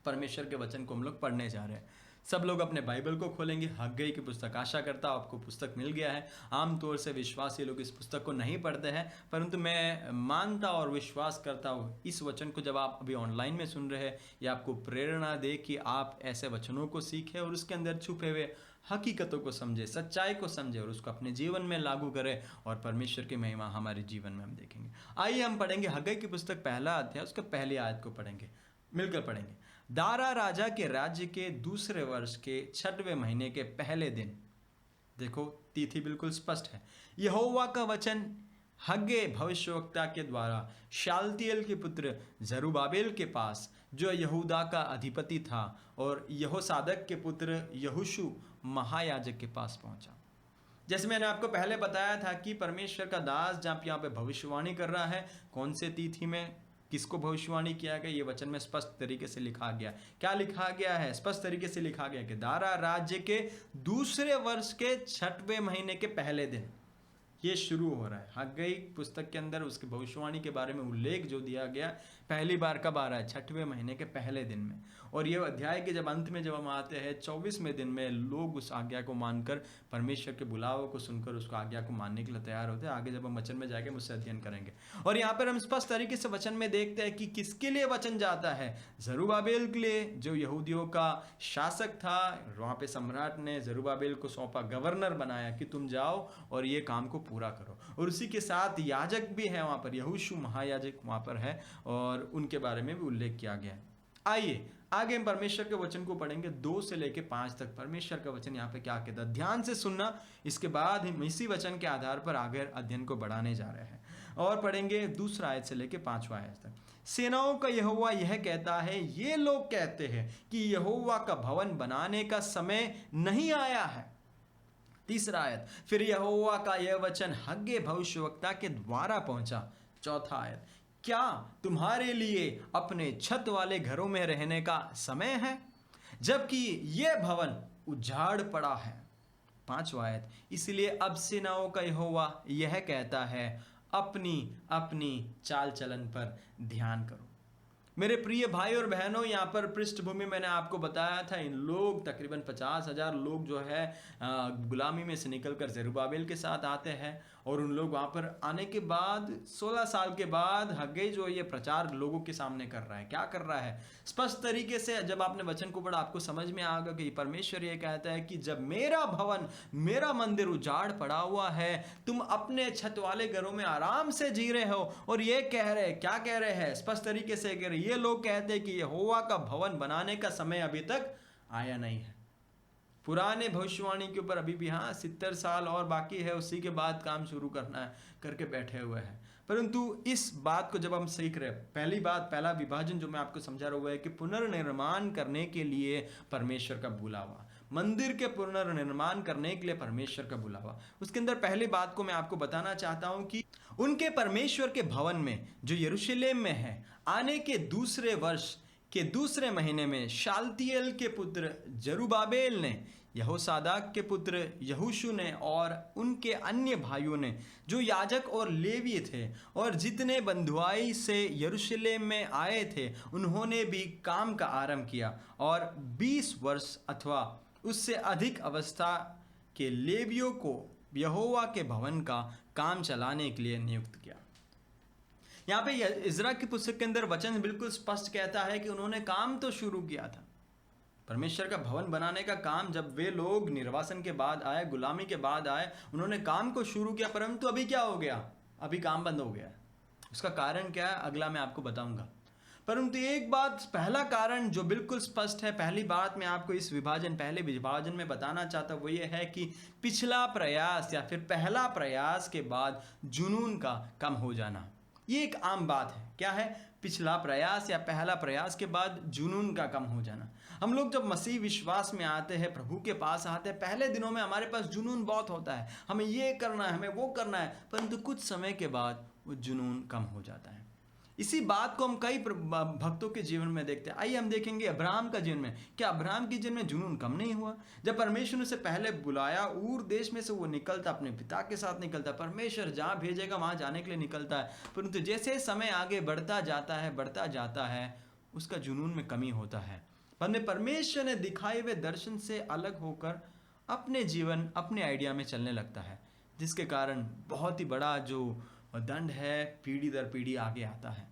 परमेश्वर के वचन को हम लोग पढ़ने जा रहे हैं। सब लोग अपने बाइबल को खोलेंगे। हग्गई की पुस्तक, आशा करता हूँ आपको पुस्तक मिल गया है। आमतौर से विश्वासी लोग इस पुस्तक को नहीं पढ़ते हैं, परंतु मैं मानता और विश्वास करता हूँ इस वचन को जब आप अभी ऑनलाइन में सुन रहे हैं, ये आपको प्रेरणा दे कि आप ऐसे वचनों को सीखें और उसके अंदर छुपे हुए हकीकतों को समझे, सच्चाई को समझे और उसको अपने जीवन में लागू करें, और परमेश्वर की महिमा हमारे जीवन में हम देखेंगे। आइए हम पढ़ेंगे हग्गई की पुस्तक पहला अध्याय, उसके पहली आयत को पढ़ेंगे, मिलकर पढ़ेंगे। दारा राजा के राज्य के दूसरे वर्ष के 6वें महीने के पहले दिन, देखो तिथि बिल्कुल स्पष्ट है, यहोवा का वचन हग्गे भविष्यवक्ता के द्वारा शालतिएल के पुत्र जरुब्बाबेल के पास, जो यहूदा का अधिपति था, और यहोसादक के पुत्र यहोशू महायाजक के पास पहुंचा। जैसे मैंने आपको पहले बताया था कि परमेश्वर का दास जब यहाँ पे भविष्यवाणी कर रहा है, कौन से तिथि में किसको भविष्यवाणी किया गया, ये वचन में स्पष्ट तरीके से लिखा गया। क्या लिखा गया है? स्पष्ट तरीके से लिखा गया कि दारा राज्य के दूसरे वर्ष के 6वें महीने के पहले दिन ये शुरू हो रहा है। हग्गई पुस्तक के अंदर उसकी भविष्यवाणी के बारे में उल्लेख जो दिया गया पहली बार कब आ रहा है? 6वें महीने के पहले दिन में। और ये अध्याय के जब अंत में जब हम आते हैं 24वें दिन में, लोग उस आज्ञा को मानकर, परमेश्वर के बुलावे को सुनकर उसको आज्ञा को मानने के लिए तैयार होते हैं। आगे जब हम वचन में जाएंगे मुझसे अध्ययन करेंगे। और यहाँ पर हम स्पष्ट तरीके से वचन में देखते हैं कि किसके लिए वचन जाता है। जरुब्बाबेल के लिए, जो यहूदियों का शासक था। वहाँ पे सम्राट ने जरुब्बाबेल को सौंपा, गवर्नर बनाया कि तुम जाओ और ये काम को पूरा करो। और उसी के साथ याजक भी है वहाँ पर, यहोशू महायाजक वहाँ पर है, और उनके बारे में भी उल्लेख किया गया है। आइए आगे हम परमेश्वर के वचन को पढ़ेंगे 2 से लेकर 5 तक। परमेश्वर का वचन यहाँ पे क्या कहता है, ध्यान से सुनना। इसके बाद हम इसी वचन के आधार पर आगे अध्ययन को बढ़ाने जा रहे हैं और पढ़ेंगे 2 आयत से लेकर 5वां आयत तक। सेनाओं का यहोवा यह कहता है, ये लोग कहते हैं कि यहोवा का भवन बनाने का समय नहीं आया है। 3 आयत, फिर यहोवा का यह वचन हग्गे भविष्यवक्ता के द्वारा पहुंचा। चौथा आयत, क्या तुम्हारे लिए अपने छत वाले घरों में रहने का समय है, जबकि यह भवन उजाड़ पड़ा है। पांचवा आयत, इसलिए अब सेनाओं का यहोवा यह कहता है, अपनी अपनी चाल चलन पर ध्यान करो। मेरे प्रिय भाई और बहनों, यहाँ पर पृष्ठभूमि मैंने आपको बताया था, इन लोग तकरीबन 50,000 लोग जो है गुलामी में से निकलकर जेरुब्बाबेल के साथ आते हैं, और उन लोग वहाँ पर आने के बाद 16 साल के बाद हग्गई जो ये प्रचार लोगों के सामने कर रहा है, क्या कर रहा है? स्पष्ट तरीके से जब आपने वचन को पढ़ा आपको समझ में आएगा कि परमेश्वर ये कहता है कि जब मेरा भवन, मेरा मंदिर उजाड़ पड़ा हुआ है, तुम अपने छत वाले घरों में आराम से जी रहे हो, और ये कह रहे, क्या कह रहे हैं? स्पष्ट तरीके से कह रहे, ये लोग कहते हैं कि यहोवा का भवन बनाने का समय अभी तक आया नहीं है। पुराने भविष्यवाणी के ऊपर अभी भी 70 साल और बाकी है, उसी के बाद काम शुरू करना है करके बैठे हुए हैं। परंतु इस बात को जब हम सीख रहे, पहली बात, पहला विभाजन जो मैं आपको समझा रहा हुआ है कि पुनर्निर्माण करने के लिए परमेश्वर का बुलावा, मंदिर के पुनर्निर्माण करने के लिए परमेश्वर का बुलावा। उसके अंदर पहली बात को मैं आपको बताना चाहता हूं कि उनके परमेश्वर के भवन में जो यरूशलेम में है, आने के दूसरे वर्ष के दूसरे महीने में शालतिएल के पुत्र जरुब्बाबेल ने, यहोसादाक के पुत्र यहोशू ने और उनके अन्य भाइयों ने, जो याजक और लेवी थे और जितने बंधुआई से यरूशलेम में आए थे, उन्होंने भी काम का आरंभ किया और 20 वर्ष अथवा उससे अधिक अवस्था के लेवियों को यहोवा के भवन का काम चलाने के लिए नियुक्त किया। यहाँ पे इज़रा की पुस्तक के अंदर वचन बिल्कुल स्पष्ट कहता है कि उन्होंने काम तो शुरू किया था, परमेश्वर का भवन बनाने का काम। जब वे लोग निर्वासन के बाद आए, गुलामी के बाद आए, उन्होंने काम को शुरू किया, परंतु अभी क्या हो गया? अभी काम बंद हो गया। उसका कारण क्या है अगला मैं आपको बताऊंगा। परंतु एक बात, पहला कारण जो बिल्कुल स्पष्ट है, पहली बात मैं आपको इस पहले विभाजन में बताना चाहता हूँ, वो ये है कि पिछला प्रयास या फिर पहला प्रयास के बाद जुनून का कम हो जाना, ये एक आम बात है। क्या है? पिछला प्रयास या पहला प्रयास के बाद जुनून का कम हो जाना। हम लोग जब मसीह विश्वास में आते हैं, प्रभु के पास आते हैं, पहले दिनों में हमारे पास जुनून बहुत होता है, हमें ये करना है, हमें वो करना है, परंतु कुछ समय के बाद वो जुनून कम हो जाता है। इसी बात को हम कई भक्तों के जीवन में देखते हैं। आइए हम देखेंगे अब्राहम का जीवन में, क्या अब्राहम के जीवन में जुनून कम नहीं हुआ? जब परमेश्वर ने उसे पहले बुलाया, ऊर देश में से वो निकलता, अपने पिता के साथ निकलता, परमेश्वर जहाँ भेजेगा वहाँ जाने के लिए निकलता है, परंतु जैसे समय आगे बढ़ता जाता है, उसका जुनून में कमी होता है। परमेश्वर ने दिखाए हुए दर्शन से अलग होकर अपने जीवन, अपने आइडिया में चलने लगता है, जिसके कारण बहुत ही बड़ा जो दंड है पीढ़ी दर पीढ़ी आगे आता है।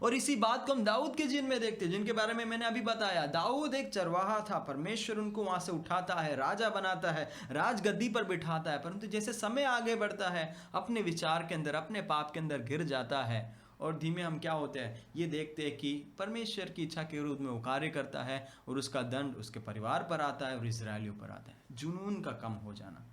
और इसी बात को हम दाऊद के जीवन में देखते हैं, जिनके बारे में मैंने अभी बताया। दाऊद एक चरवाहा था, परमेश्वर उनको वहां से उठाता है, राजा बनाता है, राजगद्दी पर बिठाता है, परंतु जैसे समय आगे बढ़ता है, अपने विचार के अंदर, अपने पाप के अंदर गिर जाता है, और धीमे हम क्या होते हैं ये देखते हैं कि परमेश्वर की इच्छा के विरुद्ध में वो कार्य करता है, और उसका दंड उसके परिवार पर आता है और इजरायलियों पर आता है, जुनून का कम हो जाना।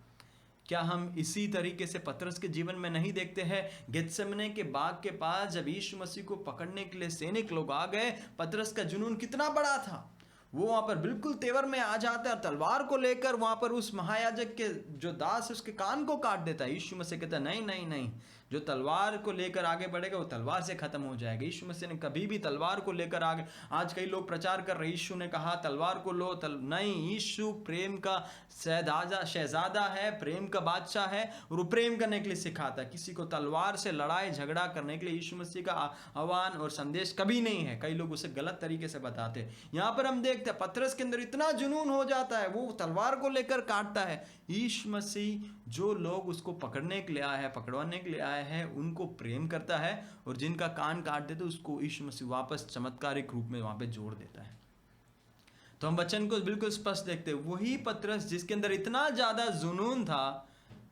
क्या हम इसी तरीके से पतरस के जीवन में नहीं देखते हैं? गेत्सेमने के बाग के पास जब यीशु मसीह को पकड़ने के लिए सैनिक लोग आ गए, पतरस का जुनून कितना बड़ा था, वो वहां पर बिल्कुल तेवर में आ जाता है, तलवार को लेकर वहां पर उस महायाजक के जो दास है उसके कान को काट देता है। यीशु मसीह कहता है नहीं नहीं नहीं, जो तलवार को लेकर आगे बढ़ेगा वो तलवार से खत्म हो जाएगा। यीशु मसीह ने कभी भी तलवार को लेकर आगे, आज कई लोग प्रचार कर रहे, यीशु ने कहा तलवार को लो, नहीं, यीशु प्रेम का शहजादा है, प्रेम का बादशाह है, और वो प्रेम करने के लिए सिखाता है। किसी को तलवार से लड़ाई झगड़ा करने के लिए यीशु मसीह का आह्वान और संदेश कभी नहीं है। कई लोग उसे गलत तरीके से बताते हैं। यहाँ पर हम देखते हैं पतरस के अंदर इतना जुनून हो जाता है, वो तलवार को लेकर काटता है। यीशु मसीह जो लोग उसको पकड़ने के लिए आए हैं, पकड़वाने के लिए आए हैं, उनको प्रेम करता है, और जिनका कान काट देते उसको यीशु मसीह वापस चमत्कारिक रूप में वहां पे जोड़ देता है। तो हम वचन को बिल्कुल स्पष्ट देखते हैं, वही पतरस जिसके अंदर इतना ज्यादा जुनून था,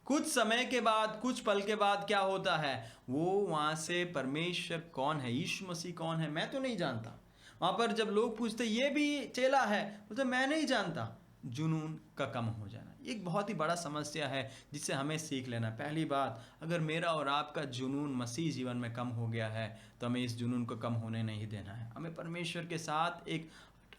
कुछ समय के बाद, कुछ पल के बाद क्या होता है, वो वहां से परमेश्वर कौन है, यीशु मसीह कौन है, मैं तो नहीं जानता। वहां पर जब लोग पूछते ये भी चेला है, बोलते मैं नहीं जानता, जुनून का कम हो जाना एक बहुत ही बड़ा समस्या है जिससे हमें सीख लेना। पहली बात, अगर मेरा और आपका जुनून मसीह जीवन में कम हो गया है तो हमें इस जुनून को कम होने नहीं देना है। हमें परमेश्वर के साथ एक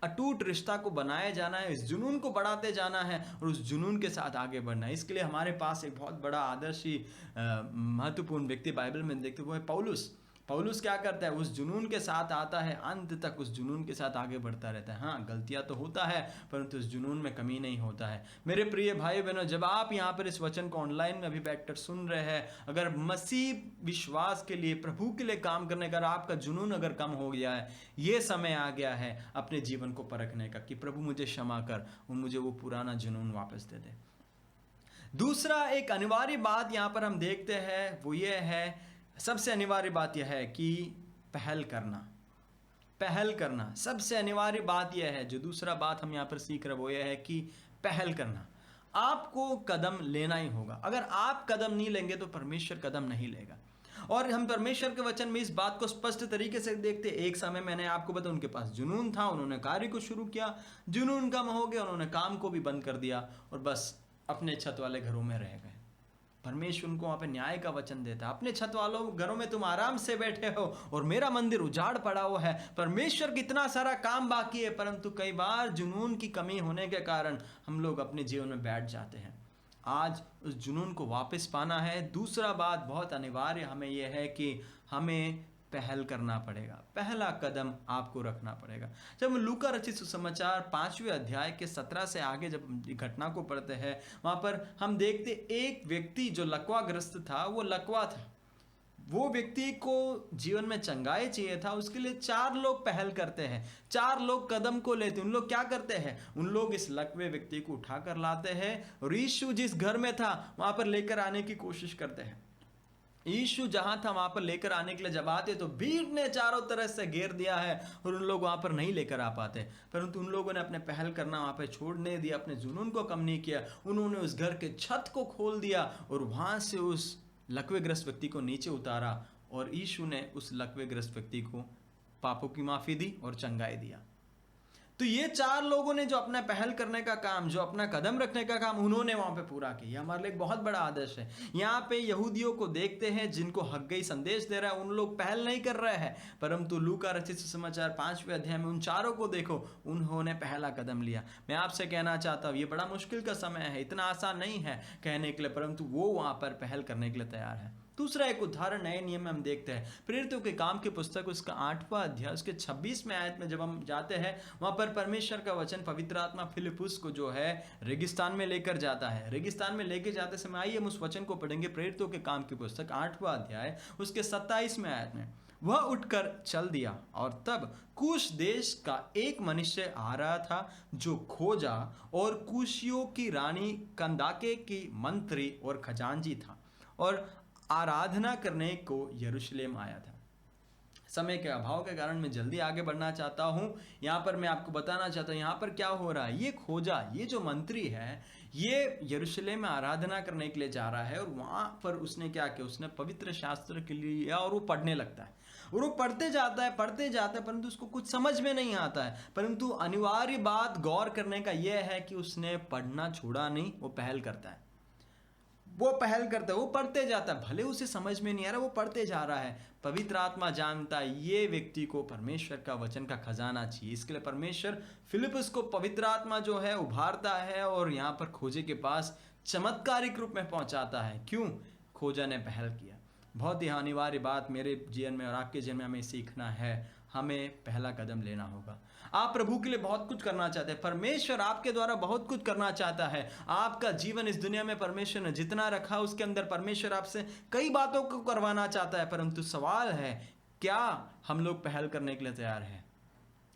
अटूट रिश्ता को बनाए जाना है, इस जुनून को बढ़ाते जाना है और उस जुनून के साथ आगे बढ़ना है। इसके लिए हमारे पास एक बहुत बड़ा आदर्शी महत्वपूर्ण व्यक्ति बाइबल में देखते, वो है पौलुस। पौलुस क्या करता है, उस जुनून के साथ आता है, अंत तक उस जुनून के साथ आगे बढ़ता रहता है। हाँ, गलतियां तो होता है, परंतु उस जुनून में कमी नहीं होता है। मेरे प्रिय भाई बहनों, जब आप यहाँ पर इस वचन को ऑनलाइन में अभी बैठकर सुन रहे हैं, अगर मसीह विश्वास के लिए, प्रभु के लिए काम करने का आपका जुनून अगर कम हो गया है, ये समय आ गया है अपने जीवन को परखने का कि प्रभु मुझे क्षमा कर और मुझे वो पुराना जुनून वापस दे दे। दूसरा एक अनिवार्य बात यहाँ पर हम देखते हैं, वो ये है, सबसे अनिवार्य बात यह है कि पहल करना। पहल करना सबसे अनिवार्य बात यह है। जो दूसरा बात हम यहाँ पर सीख रहे वो यह है कि पहल करना। आपको कदम लेना ही होगा। अगर आप कदम नहीं लेंगे तो परमेश्वर कदम नहीं लेगा। और हम परमेश्वर के वचन में इस बात को स्पष्ट तरीके से देखते। एक समय मैंने आपको बताया, उनके पास जुनून था, उन्होंने कार्य को शुरू किया, जुनून कम हो गया, उन्होंने काम को भी बंद कर दिया और बस अपने छत वाले घरों में रह गए। परमेश्वर उनको वहां पे न्याय का वचन देता है, अपने छत वालों घरों में तुम आराम से बैठे हो और मेरा मंदिर उजाड़ पड़ा हुआ है। परमेश्वर की इतना सारा काम बाकी है, परंतु कई बार जुनून की कमी होने के कारण हम लोग अपने जीवन में बैठ जाते हैं। आज उस जुनून को वापस पाना है। दूसरा बात बहुत अनिवार्य हमें यह है कि हमें पहल करना पड़ेगा। पहला कदम आपको रखना पड़ेगा। जब लूका रचित सुसमाचार 5वें अध्याय के 17 से आगे जब घटना को पढ़ते हैं, वहां पर हम देखते एक व्यक्ति जो लकवाग्रस्त था, वो लकवा था। वो व्यक्ति को जीवन में चंगाई चाहिए था, उसके लिए 4 लोग पहल करते हैं, 4 लोग कदम को लेते। उन लोग क्या करते हैं, उन लोग इस लकवे व्यक्ति को उठाकर लाते हैं और यीशु जिस घर में था वहां पर लेकर आने की कोशिश करते हैं। यीशु जहां था वहां पर लेकर आने के लिए जब आते तो भीड़ ने चारों तरह से घेर दिया है और उन लोग वहां पर नहीं लेकर आ पाते। परंतु उन लोगों ने अपने पहल करना वहां पर छोड़ने दिया, अपने जुनून को कम नहीं किया। उन्होंने उस घर के छत को खोल दिया और वहां से उस लकवेग्रस्त व्यक्ति को नीचे उतारा और यीशु ने उस लकवेग्रस्त व्यक्ति को पापों की माफी दी और चंगाई दिया। तो ये 4 लोगों ने जो अपना पहल करने का काम, जो अपना कदम रखने का काम, उन्होंने वहां पे पूरा किया। हमारे लिए एक बहुत बड़ा आदर्श है। यहाँ पे यहूदियों को देखते हैं जिनको हग्गई संदेश दे रहा है, उन लोग पहल नहीं कर रहे हैं, परंतु लूका रचित सुसमाचार 5वें अध्याय में उन 4 को देखो, उन्होंने पहला कदम लिया। मैं आपसे कहना चाहता हूँ, ये बड़ा मुश्किल का समय है, इतना आसान नहीं है कहने के लिए, परंतु वो वहां पर पहल करने के लिए तैयार है। दूसरा एक उदाहरण नए नियम में हम देखते हैं, प्रेरितों के काम की पुस्तक उसका 8वां अध्याय उसके 26वें आयत में जब हम जाते हैं, वहां पर परमेश्वर का वचन पवित्र आत्मा फिलिपुस को जो है रेगिस्तान में लेकर जाता है। रेगिस्तान में लेकर जाते समय आइए हम उस वचन को पढ़ेंगे। प्रेरितों के काम की पुस्तक 8वां अध्याय उसके 27वें आयत में, वह उठकर चल दिया और तब कुश देश का एक मनुष्य आ रहा था जो खोजा और कुशियों की रानी कंदाके की मंत्री और खजांची था और आराधना करने को यरूशलेम आया था। समय के अभाव के कारण मैं जल्दी आगे बढ़ना चाहता हूं। यहां पर मैं आपको बताना चाहता हूं यहां पर क्या हो रहा है। ये खोजा, ये जो मंत्री है, ये यरूशलेम में आराधना करने के लिए जा रहा है और वहां पर उसने क्या किया, उसने पवित्र शास्त्र के लिए लिया और वो पढ़ने लगता है और वो पढ़ते जाता है, परंतु उसको कुछ समझ में नहीं आता है। परंतु अनिवार्य बात गौर करने का यह है कि उसने पढ़ना छोड़ा नहीं, वो पहल करता है, वो पढ़ते जाता है। भले उसे समझ में नहीं आ रहा, वो पढ़ते जा रहा है। पवित्र आत्मा जानता है ये व्यक्ति को परमेश्वर का वचन का खजाना चाहिए। इसके लिए परमेश्वर फिलिपुस को पवित्र आत्मा जो है उभारता है और यहाँ पर खोजे के पास चमत्कारिक रूप में पहुंचाता है। क्यों? खोजा ने पहल किया। बहुत ही अनिवार्य बात मेरे जीवन में और आपके जीवन में हमें सीखना है, हमें पहला कदम लेना होगा। आप प्रभु के लिए बहुत कुछ करना चाहते हैं, परमेश्वर आपके द्वारा बहुत कुछ करना चाहता है। आपका जीवन इस दुनिया में परमेश्वर ने जितना रखा उसके अंदर परमेश्वर आपसे कई बातों को करवाना चाहता है, परंतु सवाल है क्या हम लोग पहल करने के लिए तैयार हैं?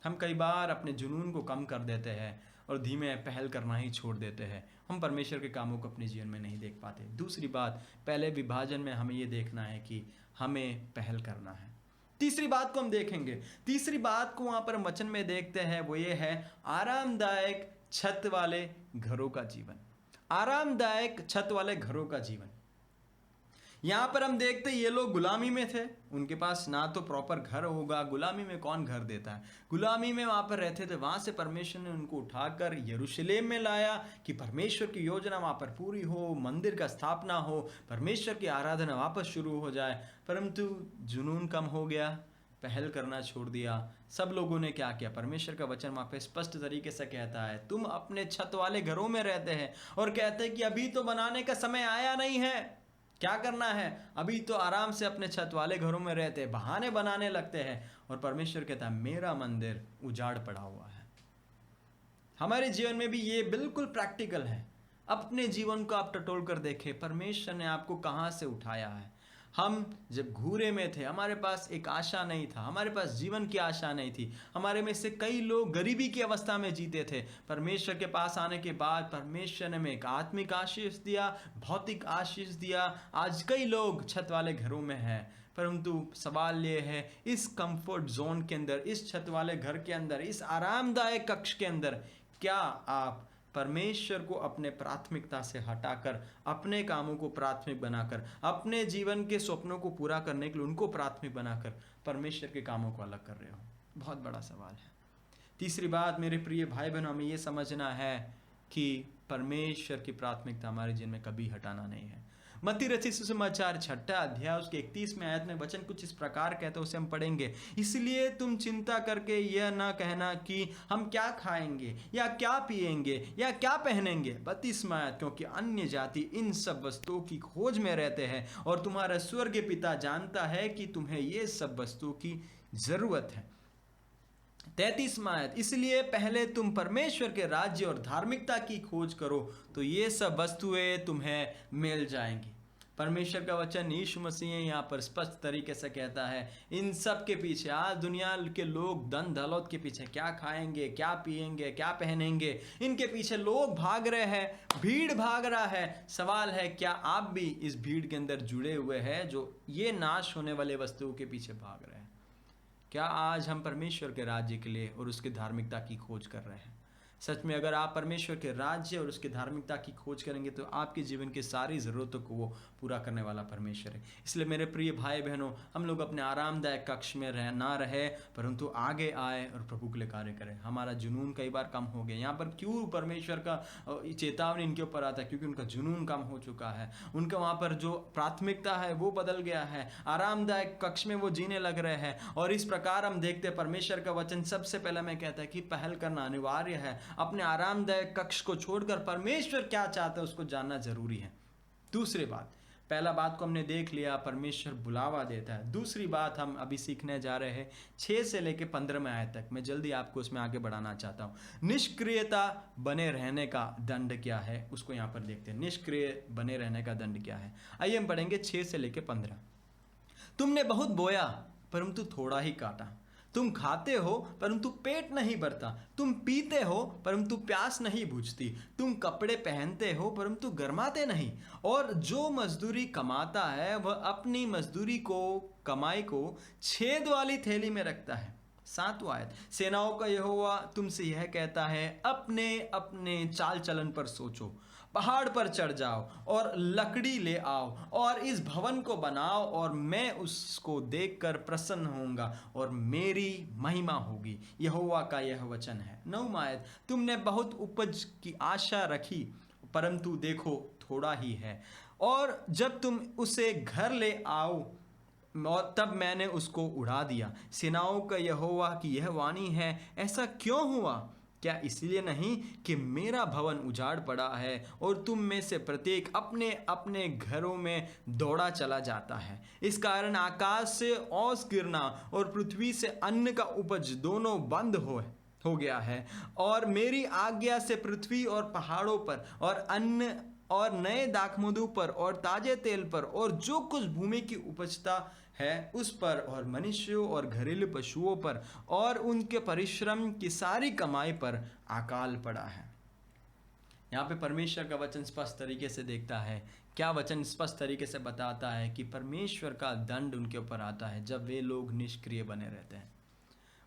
हम कई बार अपने जुनून को कम कर देते हैं और धीमे पहल करना ही छोड़ देते हैं। हम परमेश्वर के कामों को अपने जीवन में नहीं देख पाते। दूसरी बात, पहले विभाजन में हमें ये देखना है कि हमें पहल करना है। तीसरी बात को हम देखेंगे। तीसरी बात को वहां पर वचन में देखते हैं, वो ये है आरामदायक छत वाले घरों का जीवन। आरामदायक छत वाले घरों का जीवन। यहां पर हम देखते हैं ये लोग गुलामी में थे, उनके पास ना तो प्रॉपर घर होगा। गुलामी में कौन घर देता है? गुलामी में वहां पर रहते थे, वहां से परमेश्वर ने उनको उठाकर यरूशलेम में लाया कि परमेश्वर की योजना वहां पर पूरी हो, मंदिर का स्थापना हो, परमेश्वर की आराधना वापस शुरू हो जाए। परंतु जुनून कम हो गया, पहल करना छोड़ दिया। सब लोगों ने क्या किया? परमेश्वर का वचन वहाँ पे स्पष्ट तरीके से कहता है, तुम अपने छत वाले घरों में रहते हैं और कहते हैं कि अभी तो बनाने का समय आया नहीं है। क्या करना है? अभी तो आराम से अपने छत वाले घरों में रहते हैं, बहाने बनाने लगते हैं। और परमेश्वर कहता है मेरा मंदिर उजाड़ पड़ा हुआ है। हमारे जीवन में भी ये बिल्कुल प्रैक्टिकल है। अपने जीवन को आप टटोल कर देखें, परमेश्वर ने आपको कहाँ से उठाया है। हम जब घूरे में थे, हमारे पास एक आशा नहीं था, हमारे पास जीवन की आशा नहीं थी। हमारे में से कई लोग गरीबी की अवस्था में जीते थे। परमेश्वर के पास आने के बाद परमेश्वर ने हमें एक आत्मिक आशीष दिया, भौतिक आशीष दिया। आज कई लोग छत वाले घरों में हैं, परंतु सवाल ये है, इस कंफर्ट जोन के अंदर, इस छत वाले घर के अंदर, इस आरामदायक कक्ष के अंदर क्या आप परमेश्वर को अपने प्राथमिकता से हटाकर, अपने कामों को प्राथमिक बनाकर, अपने जीवन के स्वप्नों को पूरा करने के लिए उनको प्राथमिक बनाकर परमेश्वर के कामों को अलग कर रहे हो? बहुत बड़ा सवाल है। तीसरी बात मेरे प्रिय भाई बहनों, हमें ये समझना है कि परमेश्वर की प्राथमिकता हमारे जीवन में कभी हटाना नहीं है। मत्ती रचित सुसमाचार 6 अध्याय उसके 31वें आयत में वचन कुछ इस प्रकार कहते हैं, उसे हम पढ़ेंगे। इसलिए तुम चिंता करके यह न कहना कि हम क्या खाएंगे या क्या पिएंगे या क्या पहनेंगे। 32वां आयत, क्योंकि अन्य जाति इन सब वस्तुओं की खोज में रहते हैं और तुम्हारा स्वर्गीय पिता जानता है कि तुम्हें ये सब वस्तुओं की जरूरत है। 33वां आयत, इसलिए पहले तुम परमेश्वर के राज्य और धार्मिकता की खोज करो तो ये सब वस्तुएं तुम्हें मिल जाएंगी। परमेश्वर का वचन यीशु मसीह यहाँ पर स्पष्ट तरीके से कहता है, इन सब के पीछे, आज दुनिया के लोग धन दौलत के पीछे, क्या खाएंगे, क्या पिएंगे, क्या पहनेंगे, इनके पीछे लोग भाग रहे हैं, भीड़ भाग रहा है। सवाल है, क्या आप भी इस भीड़ के अंदर जुड़े हुए हैं जो ये नाश होने वाले वस्तुओं के पीछे भाग रहे हैं? क्या आज हम परमेश्वर के राज्य के लिए और उसकी धार्मिकता की खोज कर रहे हैं? सच में अगर आप परमेश्वर के राज्य और उसकी धार्मिकता की खोज करेंगे तो आपके जीवन की सारी ज़रूरतों को वो पूरा करने वाला परमेश्वर है। इसलिए मेरे प्रिय भाई बहनों, हम लोग अपने आरामदायक कक्ष में ना रहे, परंतु आगे आए और प्रभु के लिए कार्य करें। हमारा जुनून कई बार कम हो गया। यहाँ पर क्यों परमेश्वर का चेतावनी इनके ऊपर आता है? क्योंकि उनका जुनून कम हो चुका है। उनका वहाँ पर जो प्राथमिकता है वो बदल गया है। आरामदायक कक्ष में वो जीने लग रहे हैं। और इस प्रकार हम देखते हैं परमेश्वर का वचन सबसे पहले मैं कहता है कि पहल करना अनिवार्य है। अपने आरामदायक कक्ष को छोड़कर परमेश्वर क्या चाहता है उसको जानना जरूरी है। दूसरी बात, पहला बात को हमने देख लिया, परमेश्वर बुलावा देता है। दूसरी बात हम अभी सीखने जा रहे हैं 6 से लेकर 15वें आयत तक। मैं जल्दी आपको उसमें आगे बढ़ाना चाहता हूँ। निष्क्रियता बने रहने का दंड क्या है, उसको यहाँ पर देखते हैं। निष्क्रिय बने रहने का दंड क्या है? आइए हम पढ़ेंगे 6 से लेकर 15। तुमने बहुत बोया परंतु थोड़ा ही काटा, तुम खाते हो परंतु पेट नहीं भरता, तुम पीते हो परंतु प्यास नहीं बुझती, तुम कपड़े पहनते हो परंतु गर्माते नहीं, और जो मजदूरी कमाता है वह अपनी मजदूरी को, कमाई को छेद वाली थैली में रखता है। 7वां आयत, सेनाओं का यहोवा तुमसे यह कहता है, अपने अपने चाल चलन पर सोचो, पहाड़ पर चढ़ जाओ और लकड़ी ले आओ और इस भवन को बनाओ, और मैं उसको देखकर प्रसन्न होऊंगा और मेरी महिमा होगी। यहोवा का यह वचन है। 9वां आयत, तुमने बहुत उपज की आशा रखी परंतु देखो थोड़ा ही है, और जब तुम उसे घर ले आओ और तब मैंने उसको उड़ा दिया। सेनाओं का यहोवा की यह वाणी है, ऐसा क्यों हुआ? क्या इसलिए नहीं कि मेरा भवन उजाड़ पड़ा है और तुम में से प्रत्येक अपने अपने घरों में दौड़ा चला जाता है। इस कारण आकाश से ओस गिरना और पृथ्वी से अन्न का उपज दोनों बंद हो गया है, और मेरी आज्ञा से पृथ्वी और पहाड़ों पर और अन्न और नए दाखमधु पर और ताजे तेल पर और जो कुछ भूमि की उपजता है उस पर और मनुष्यों और घरेलू पशुओं पर और उनके परिश्रम की सारी कमाई पर अकाल पड़ा है। यहाँ पे परमेश्वर का वचन स्पष्ट तरीके से देखता है। क्या वचन स्पष्ट तरीके से बताता है कि परमेश्वर का दंड उनके ऊपर आता है जब वे लोग निष्क्रिय बने रहते हैं।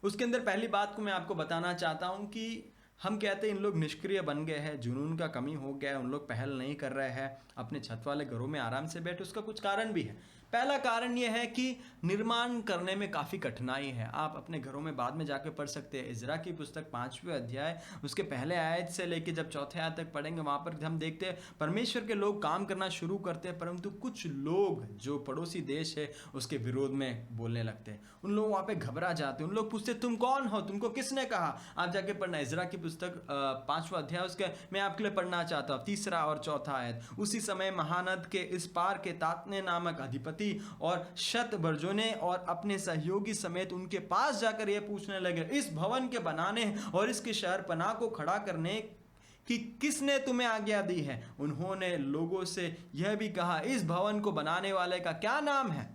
उसके अंदर पहली बात को मैं आपको बताना चाहता हूँ कि हम कहते हैं इन लोग निष्क्रिय बन गए हैं, जुनून का कमी हो गया है, उन लोग पहल नहीं कर रहे हैं, अपने छत वाले घरों में आराम से बैठे। उसका कुछ कारण भी है। पहला कारण यह है कि निर्माण करने में काफ़ी कठिनाई है। आप अपने घरों में बाद में जाकर पढ़ सकते हैं। इज़रा की पुस्तक 5वें अध्याय उसके पहले आयत से लेकर जब चौथे आयत तक पढ़ेंगे, वहाँ पर हम देखते हैं परमेश्वर के लोग काम करना शुरू करते हैं, परंतु कुछ लोग जो पड़ोसी देश है उसके विरोध में बोलने लगते हैं। उन लोग वहाँ पे घबरा जाते हैं। उन लोग पूछते तुम कौन हो, तुमको किसने कहा। आप जाके पढ़ना इज़रा की पुस्तक 5वां अध्याय उसके मैं आपके लिए पढ़ना चाहता हूँ 3रा और 4था आयत। उसी समय महानद के इस पार के तातने नामक अधिपति और शतबर्जोने और अपने सहयोगी समेत उनके पास जाकर यह पूछने लगे, इस भवन के बनाने और इसके शहरपनाह को खड़ा करने कि किसने तुम्हें आज्ञा दी है। उन्होंने लोगों से यह भी कहा, इस भवन को बनाने वाले का क्या नाम है।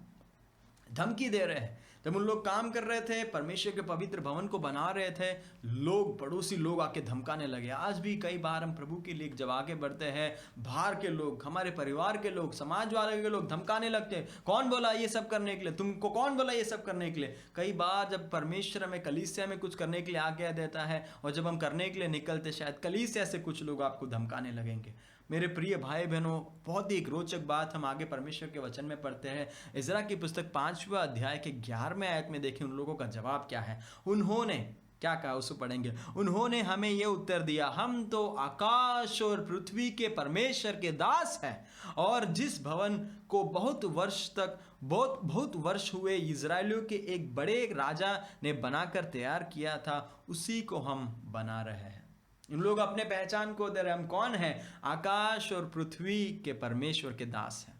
धमकी दे रहे हैं। जब उन लोग काम कर रहे थे, परमेश्वर के पवित्र भवन को बना रहे थे, लोग पड़ोसी लोग आके धमकाने लगे। आज भी कई बार हम प्रभु के लिए जब आगे बढ़ते हैं, बाहर के लोग, हमारे परिवार के लोग, समाज वाले के लोग धमकाने लगते हैं, कौन बोला ये सब करने के लिए, तुमको कौन बोला ये सब करने के लिए। कई बार जब परमेश्वर हमें कलीसिया में कुछ करने के लिए आज्ञा देता है और जब हम करने के लिए निकलते, शायद कलीसिया से कुछ लोग आपको धमकाने लगेंगे। मेरे प्रिय भाई बहनों, बहुत ही एक रोचक बात हम आगे परमेश्वर के वचन में पढ़ते हैं। इज़रा की पुस्तक 5वां अध्याय के 11वें आयत में देखिए उन लोगों का जवाब क्या है। उन्होंने क्या कहा, उसको पढ़ेंगे। उन्होंने हमें यह उत्तर दिया, हम तो आकाश और पृथ्वी के परमेश्वर के दास हैं, और जिस भवन को बहुत वर्ष हुए इजरायलियों के एक बड़े राजा ने बनाकर तैयार किया था, उसी को हम बना रहे हैं। इन लोग अपने पहचान को दे रहे, हम कौन हैं, आकाश और पृथ्वी के परमेश्वर के दास हैं।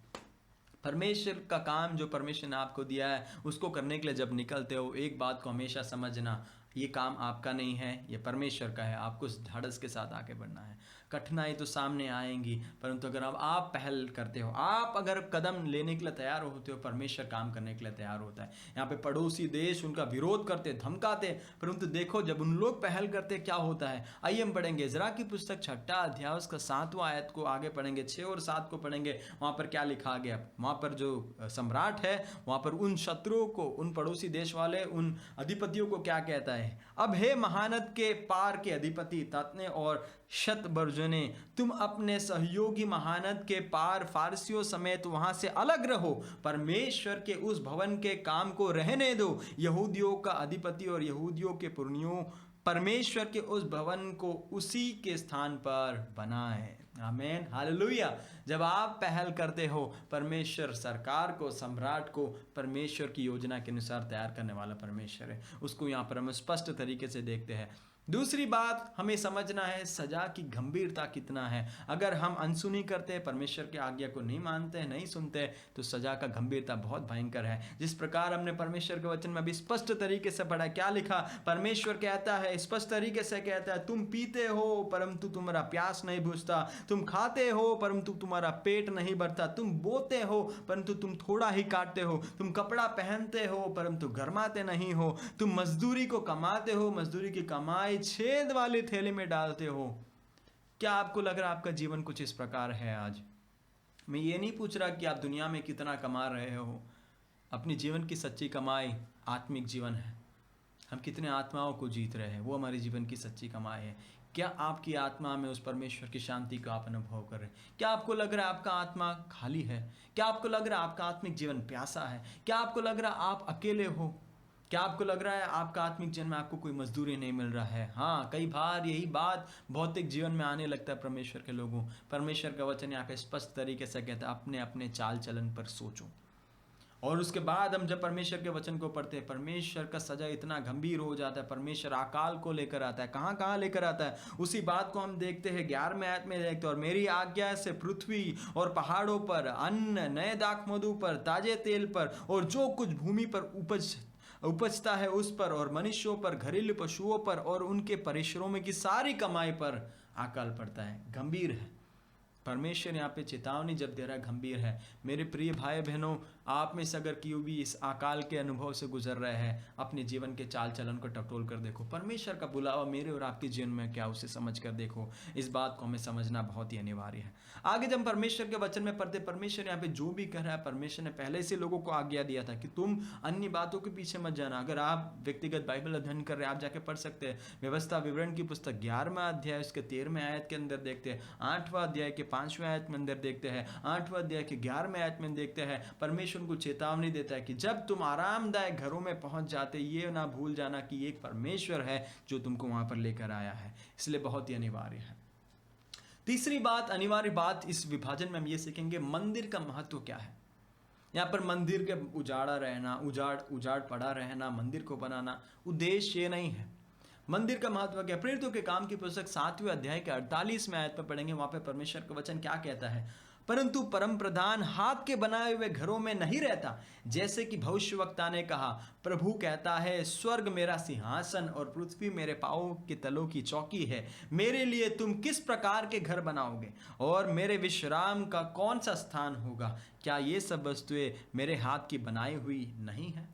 परमेश्वर का काम जो परमेश्वर ने आपको दिया है उसको करने के लिए जब निकलते हो, एक बात को हमेशा समझना, ये काम आपका नहीं है, ये परमेश्वर का है। आपको ढाढ़स के साथ आगे बढ़ना है। कठिनाई तो सामने आएंगी, परंतु अगर आप पहल करते हो, आप अगर कदम लेने के लिए तैयार होते हो, परमेश्वर काम करने के लिए तैयार होता है। यहाँ पे पड़ोसी देश उनका विरोध करते, धमकाते, परंतु देखो जब उन लोग पहल करते क्या होता है। आइए हम पढ़ेंगे इज़रा की पुस्तक 6ठा अध्याय उसका 7वां आयत को आगे पढ़ेंगे, 6 और 7 को पढ़ेंगे। वहाँ पर क्या लिखा गया, वहाँ पर जो सम्राट है वहाँ पर उन शत्रुओं को, उन पड़ोसी देश वाले, उन अधिपतियों को क्या कहता है। अब हे महानद के पार के अधिपति तातने और शतबर्जने, तुम अपने सहयोगी महानद के पार फारसियों समेत वहां से अलग रहो। परमेश्वर के उस भवन के काम को रहने दो। यहूदियों का अधिपति और यहूदियों के पुरनियों परमेश्वर के उस भवन को उसी के स्थान पर बनाए। आमीन, हालेलुया। जब आप पहल करते हो, परमेश्वर सरकार को, सम्राट को परमेश्वर की योजना के अनुसार तैयार करने वाला परमेश्वर है। उसको यहाँ पर हम स्पष्ट तरीके से देखते हैं। दूसरी बात हमें समझना है, सजा की गंभीरता कितना है। अगर हम अनसुनी करते हैं, परमेश्वर की आज्ञा को नहीं मानते हैं, नहीं सुनते, तो सजा का गंभीरता बहुत भयंकर है। जिस प्रकार हमने परमेश्वर के वचन में भी स्पष्ट तरीके से पढ़ा, क्या लिखा, परमेश्वर कहता है, स्पष्ट तरीके से कहता है, तुम पीते हो परंतु तुम्हारा प्यास नहीं बुझता, तुम खाते हो परंतु तुम्हारा पेट नहीं भरता, तुम बोते हो परंतु तुम थोड़ा ही काटते हो, तुम कपड़ा पहनते हो परंतु गरमाते नहीं हो, तुम मजदूरी को कमाते हो, मजदूरी की कमाई छेद वाले थैले में डालते हो। क्या आपको लग रहा है आपका जीवन कुछ इस प्रकार है? आज मैं ये नहीं पूछ रहा कि आप दुनिया में कितना कमा रहे हो। अपनी जीवन की सच्ची कमाई आत्मिक जीवन है। हम कितने आत्माओं को जीत रहे हैं, वो हमारे जीवन की सच्ची कमाई है। क्या आपकी आत्मा में उस परमेश्वर की शांति का आप अनुभव कर रहे हैं? क्या आपको लग रहा है आपका आत्मा खाली है? क्या आपको लग रहा है आपका आत्मिक जीवन प्यासा है? क्या आपको लग रहा है आप अकेले हो? क्या आपको लग रहा है आपका आत्मिक जीवन में आपको कोई मजदूरी नहीं मिल रहा है? हाँ, कई बार यही बात भौतिक जीवन में आने लगता है परमेश्वर के लोगों। परमेश्वर का वचन यहाँ पे स्पष्ट तरीके से कहता है, अपने अपने चाल चलन पर सोचो। और उसके बाद हम जब परमेश्वर के वचन को पढ़ते हैं, परमेश्वर का सजा इतना गंभीर हो जाता है। परमेश्वर अकाल को लेकर आता है। कहाँ कहाँ लेकर आता है, उसी बात को हम देखते हैं 11वें आयत में देखते हैं, और मेरी आज्ञा से पृथ्वी और पहाड़ों पर, अन्न, नए दाख मधु पर, ताजे तेल पर, और जो कुछ भूमि पर उपजता है उस पर, और मनुष्यों पर, घरेलू पशुओं पर, और उनके परिश्रमों की सारी कमाई पर अकाल पड़ता है। गंभीर है। परमेश्वर यहाँ पे चेतावनी जब दे रहा है, गंभीर है। मेरे प्रिय भाई बहनों, आप में से अगर क्यों भी इस अकाल के अनुभव से गुजर रहे हैं, अपने जीवन के चाल चलन को टटोल कर देखो। परमेश्वर का बुलावा मेरे और आपके जीवन में क्या, उसे समझ कर देखो। इस बात को हमें समझना बहुत ही अनिवार्य है। आगे जब परमेश्वर के वचन में पढ़ते, परमेश्वर यहाँ पे जो भी कह रहा है, परमेश्वर ने पहले से लोगों को आज्ञा दिया था कि तुम अन्य बातों के पीछे मत जाना। अगर आप व्यक्तिगत बाइबल अध्ययन कर रहे हैं, आप जाके पढ़ सकते हैं। व्यवस्था विवरण की पुस्तक 11वां अध्याय उसके 13वें आयत के अंदर देखते हैं, 8वां अध्याय के 5वें आयत में अंदर देखते हैं, 8वां अध्याय के 11वें आयत में देखते हैं। परमेश्वर परमेश्वर उनको चेतावनी देता है कि जब तुम आरामदायक घरों में पहुंच जाते, ये ना भूल जाना कि एक परमेश्वर है जो तुमको वहां पर लेकर आया है। इसलिए बहुत ही अनिवार्य है। तीसरी बात, अनिवार्य बात इस विभाजन में हम ये सीखेंगे, मंदिर का महत्व क्या है। यहाँ पर मंदिर के उजाड़ा रहना, उजाड़ पड़ा रहना, मंदिर को बनाना उद्देश्य ये नहीं है। मंदिर का महत्व क्या? प्रेरितों के काम की पुस्तक 7वें अध्याय के 48वें आयत में पढ़ेंगे। वहां पे परमेश्वर का वचन क्या कहता है? परंतु परम प्रधान हाथ के बनाए हुए घरों में नहीं रहता, जैसे कि भविष्यवक्ता ने कहा, प्रभु कहता है, स्वर्ग मेरा सिंहासन और पृथ्वी मेरे पांवों के तलों की चौकी है। मेरे लिए तुम किस प्रकार के घर बनाओगे और मेरे विश्राम का कौन सा स्थान होगा? क्या ये सब वस्तुएं मेरे हाथ की बनाई हुई नहीं है?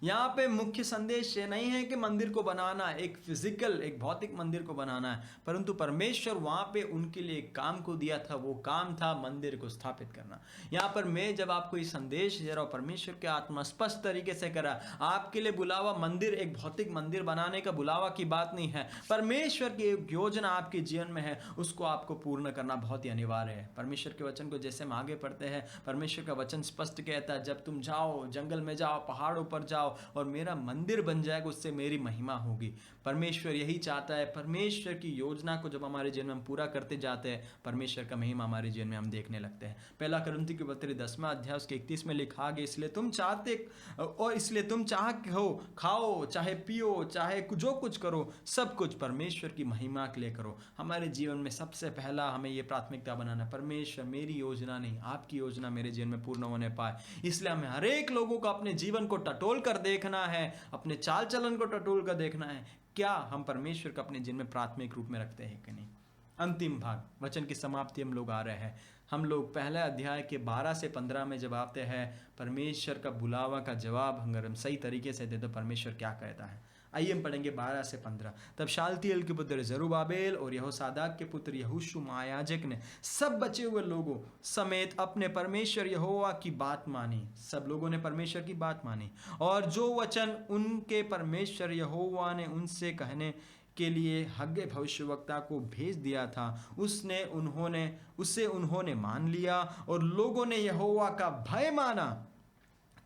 यहाँ पे मुख्य संदेश ये नहीं है कि मंदिर को बनाना, एक फिजिकल, एक भौतिक मंदिर को बनाना है, परंतु परमेश्वर वहाँ पे उनके लिए एक काम को दिया था। वो काम था मंदिर को स्थापित करना। यहाँ पर मैं जब आपको ये संदेश दे रहा हूँ, परमेश्वर के आत्मा स्पष्ट तरीके से करा, आपके लिए बुलावा मंदिर, एक भौतिक मंदिर बनाने का बुलावा की बात नहीं है। परमेश्वर की एक योजना आपके जीवन में है, उसको आपको पूर्ण करना बहुत ही अनिवार्य है। परमेश्वर के वचन को जैसे हम आगे पढ़ते हैं, परमेश्वर का वचन स्पष्ट कहता है, जब तुम जाओ, जंगल में जाओ, पहाड़ों पर जाओ और मेरा मंदिर बन जाएगा, उससे मेरी महिमा होगी। परमेश्वर यही चाहता है। परमेश्वर की योजना को जब हमारे जीवन में हम पूरा करते जाते हैं, परमेश्वर का महिमा हमारे जीवन में हम देखने लगते हैं। पहला कुरिन्थियों की पत्री 10वां अध्याय उसके 31 में लिखा गया, इसलिए तुम चाह हो, खाओ, चाहे पियो, चाहे जो कुछ करो, सब कुछ परमेश्वर की महिमा के लिए करो। हमारे जीवन में सबसे पहला हमें ये प्राथमिकता बनाना, परमेश्वर मेरी योजना नहीं, आपकी योजना मेरे जीवन में पूर्ण होने पाए। इसलिए हमें हर एक लोगों को अपने जीवन को टटोल कर देखना है, अपने चाल चलन को टटोल कर देखना है, क्या हम परमेश्वर को अपने जीवन में प्राथमिक रूप में रखते हैं कि नहीं। अंतिम भाग, वचन की समाप्ति हम लोग आ रहे हैं। हम लोग पहले अध्याय के 12 से 15 में जब आते हैं, परमेश्वर का बुलावा का जवाब अगर हम सही तरीके से दे तो परमेश्वर क्या कहता है। आइए हम पढ़ेंगे 12 से 15। तब शालतिएल के पुत्र जरुब्बाबेल और यहोसादाक के पुत्र यहोशू महायाजक ने सब बचे हुए लोगों समेत अपने परमेश्वर यहोवा की बात मानी। सब लोगों ने परमेश्वर की बात मानी और जो वचन उनके परमेश्वर यहोवा ने उनसे कहने के लिए हग्गे भविष्यवक्ता को भेज दिया था, उसे उन्होंने मान लिया और लोगों ने यहोवा का भय माना।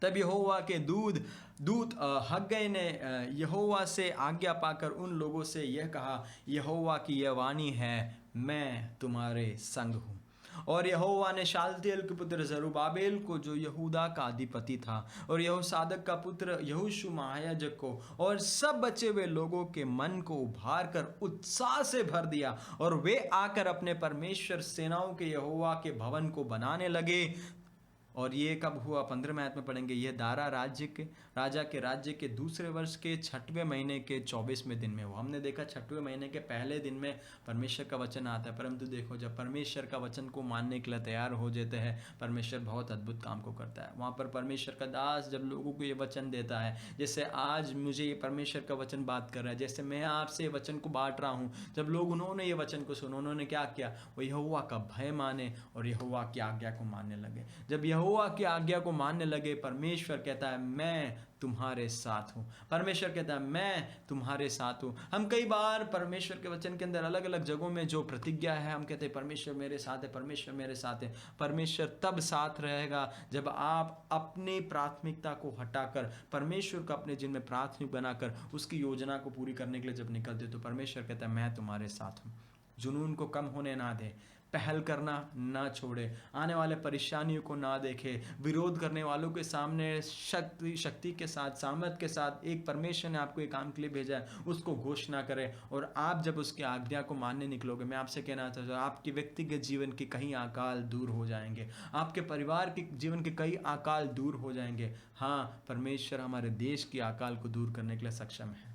तब यहोवा के दूत हग्गै ने यहोवा से आज्ञा पाकर उन लोगों से यह कहा, यहोवा की यह वाणी है, मैं तुम्हारे संग हूँ। और यहोवा ने शालतिएल के पुत्र जरुब्बाबेल को, जो यहूदा का अधिपति था, और यहोसादक का पुत्र यहोशू महायाजक को और सब बचे हुए लोगों के मन को उभार कर उत्साह से भर दिया और वे आकर अपने परमेश्वर सेनाओं के यहोवा के भवन को बनाने लगे। और ये कब हुआ? 15वें आयत में पढ़ेंगे। यह दारा राजा के राज्य के दूसरे वर्ष के 6वें महीने के 24वें दिन में हुआ। हमने देखा 6वें महीने के पहले दिन में परमेश्वर का वचन आता है, परंतु देखो जब परमेश्वर का वचन को मानने के लिए तैयार हो जाते हैं, परमेश्वर बहुत अद्भुत काम को करता है। वहाँ पर परमेश्वर का दास जब लोगों को ये वचन देता है, जैसे आज मुझे ये परमेश्वर का वचन बात कर रहा है, जैसे मैं आपसे वचन को बांट रहा हूँ, जब लोग उन्होंने ये वचन को सुना, उन्होंने क्या किया? वो यहोवा का भय माने और यहोवा की आज्ञा को मानने लगे। जब यहोवा की आज्ञा को मानने लगे, परमेश्वर कहता है मैं तुम्हारे साथ हूँ। परमेश्वर कहता है मैं तुम्हारे साथ हूँ। हम कई बार परमेश्वर के वचन के अंदर अलग अलग जगहों में जो प्रतिज्ञा है, हम कहते हैं परमेश्वर मेरे साथ है, परमेश्वर मेरे साथ है। परमेश्वर तब साथ रहेगा जब आप अपनी प्राथमिकता को हटाकर परमेश्वर को अपने जीवन में प्राथमिक बनाकर उसकी योजना को पूरी करने के लिए जब निकलते हो, तो परमेश्वर कहता है मैं तुम्हारे साथ हूँ। जुनून को कम होने ना दे, पहल करना ना छोड़े, आने वाले परेशानियों को ना देखे, विरोध करने वालों के सामने शक्ति के साथ, सामर्थ के साथ, एक परमेश्वर ने आपको एक काम के लिए भेजा है, उसको घोषणा करें। और आप जब उसकी आज्ञा को मानने निकलोगे, मैं आपसे कहना चाहता हूँ, आपके व्यक्तिगत जीवन के कई अकाल दूर हो जाएंगे, आपके परिवार के जीवन के कई अकाल दूर हो जाएंगे। हाँ, परमेश्वर हमारे देश की अकाल को दूर करने के लिए सक्षम है।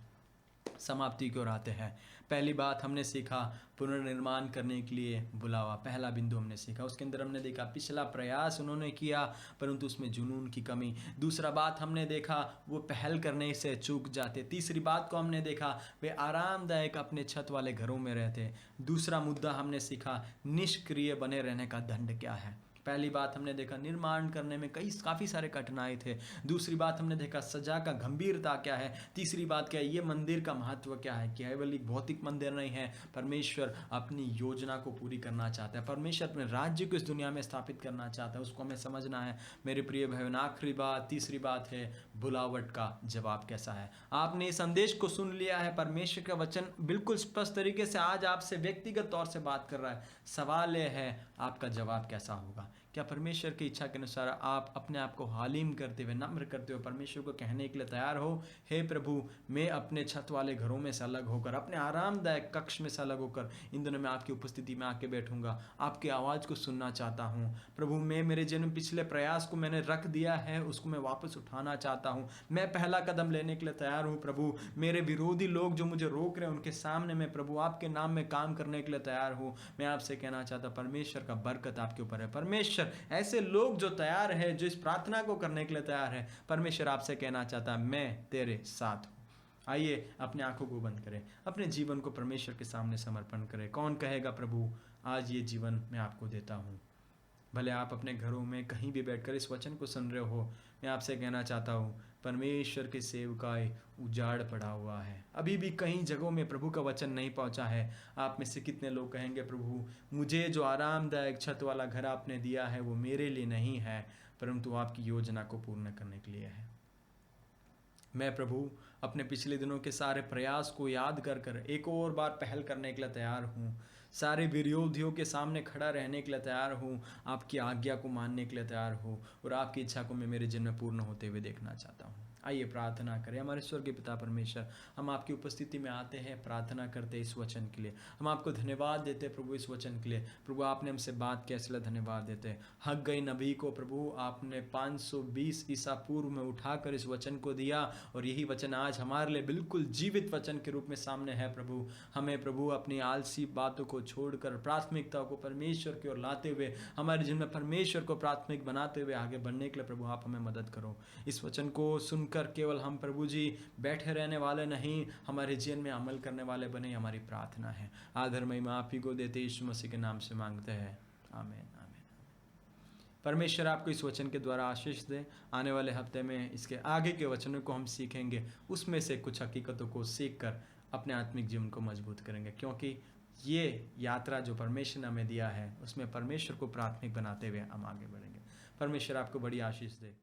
समाप्ति की ओर आते हैं। पहली बात हमने सीखा, पुनर्निर्माण करने के लिए बुलावा। पहला बिंदु हमने सीखा, उसके अंदर हमने देखा पिछला प्रयास उन्होंने किया परंतु उसमें जुनून की कमी। दूसरा बात हमने देखा, वो पहल करने से चूक जाते। तीसरी बात को हमने देखा, वे आरामदायक अपने छत वाले घरों में रहते। दूसरा मुद्दा हमने सीखा, निष्क्रिय बने रहने का दंड क्या है। पहली बात हमने देखा निर्माण करने में काफ़ी सारे कठिनाई थे। दूसरी बात हमने देखा सजा का गंभीरता क्या है। तीसरी बात क्या है, ये मंदिर का महत्व क्या है। केवल एक भौतिक मंदिर नहीं है, परमेश्वर अपनी योजना को पूरी करना चाहता है। परमेश्वर अपने राज्य को इस दुनिया में स्थापित करना चाहता है, उसको हमें समझना है मेरे प्रिय भाइयों। आखिरी बात, तीसरी बात है बुलावट का जवाब कैसा है। आपने इस संदेश को सुन लिया है, परमेश्वर का वचन बिल्कुल स्पष्ट तरीके से आज आपसे व्यक्तिगत तौर से बात कर रहा है। सवाल यह है आपका जवाब कैसा होगा। क्या परमेश्वर की इच्छा के अनुसार आप अपने आप को हालिम करते हुए, नम्र करते हुए परमेश्वर को कहने के लिए तैयार हो, हे प्रभु मैं अपने छत वाले घरों में से अलग होकर, अपने आरामदायक कक्ष में से अलग होकर इन दिनों में आपकी उपस्थिति में आके बैठूंगा, आपकी आवाज़ को सुनना चाहता हूँ। प्रभु मैं मेरे जीवन में पिछले प्रयास को मैंने रख दिया है, उसको मैं वापस उठाना चाहता हूँ। मैं पहला कदम लेने के लिए तैयार हूँ प्रभु। मेरे विरोधी लोग जो मुझे रोक रहे हैं उनके सामने मैं प्रभु आपके नाम में काम करने के लिए तैयार हूँ। मैं आपसे कहना चाहता, परमेश्वर का बरकत आपके ऊपर है। परमेश्वर ऐसे लोग जो तैयार है, जो इस प्रार्थना को करने के लिए तैयार है, परमेश्वर आपसे कहना चाहता मैं तेरे साथ हूँ। आइए अपने आंखों को बंद करें, अपने जीवन को परमेश्वर के सामने समर्पण करें। कौन कहेगा प्रभु आज ये जीवन मैं आपको देता हूँ। भले आप अपने घरों में कहीं भी बैठकर इस वचन को सुन रहे हो, मैं आपसे कहना चाहता हूँ परमेश्वर की सेवकाई उजाड़ पड़ा हुआ है। अभी भी कई जगहों में प्रभु का वचन नहीं पहुँचा है। आप में से कितने लोग कहेंगे प्रभु मुझे जो आरामदायक छत वाला घर आपने दिया है वो मेरे लिए नहीं है, परंतु आपकी योजना को पूर्ण करने के लिए है। मैं प्रभु अपने पिछले दिनों के सारे प्रयास को याद कर कर एक और बार पहल करने के लिए तैयार हूँ। सारे विरोधियों के सामने खड़ा रहने के लिए तैयार हूँ। आपकी आज्ञा को मानने के लिए तैयार हूँ और आपकी इच्छा को मैं मेरे जीवन में पूर्ण होते हुए देखना चाहता हूँ। आइए प्रार्थना करें। हमारे स्वर्गीय पिता परमेश्वर, हम आपकी उपस्थिति में आते हैं, प्रार्थना करते इस वचन के लिए। हम आपको धन्यवाद देते प्रभु इस वचन के लिए। प्रभु आपने हमसे बात किया इसलिए धन्यवाद देते हैं। हग्गई नबी को प्रभु आपने 520 ईसा पूर्व में उठाकर इस वचन को दिया और यही वचन आज हमारे लिए बिल्कुल जीवित वचन के रूप में सामने है। प्रभु हमें प्रभु अपनी आलसी बातों को छोड़कर प्राथमिकता को परमेश्वर की ओर लाते हुए, हमारे जीवन में परमेश्वर को प्राथमिक बनाते हुए आगे बढ़ने के लिए प्रभु आप हमें मदद करो। इस वचन को सुनकर केवल हम प्रभु जी बैठे रहने वाले नहीं, हमारे जीवन में अमल करने वाले बने, हमारी प्रार्थना है। आदर महिमा आप ही को देते यीशु मसीह के नाम से मांगते हैं, आमीन आमीन। परमेश्वर आपको इस वचन के द्वारा आशीष दे। आने वाले हफ्ते में इसके आगे के वचनों को हम सीखेंगे, उसमें से कुछ हकीकतों को सीख कर अपने आत्मिक जीवन को मजबूत करेंगे, क्योंकि ये यात्रा जो परमेश्वर ने हमें दिया है उसमें परमेश्वर को प्राथमिक बनाते हुए हम आगे बढ़ेंगे। परमेश्वर आपको बड़ी आशीष दे।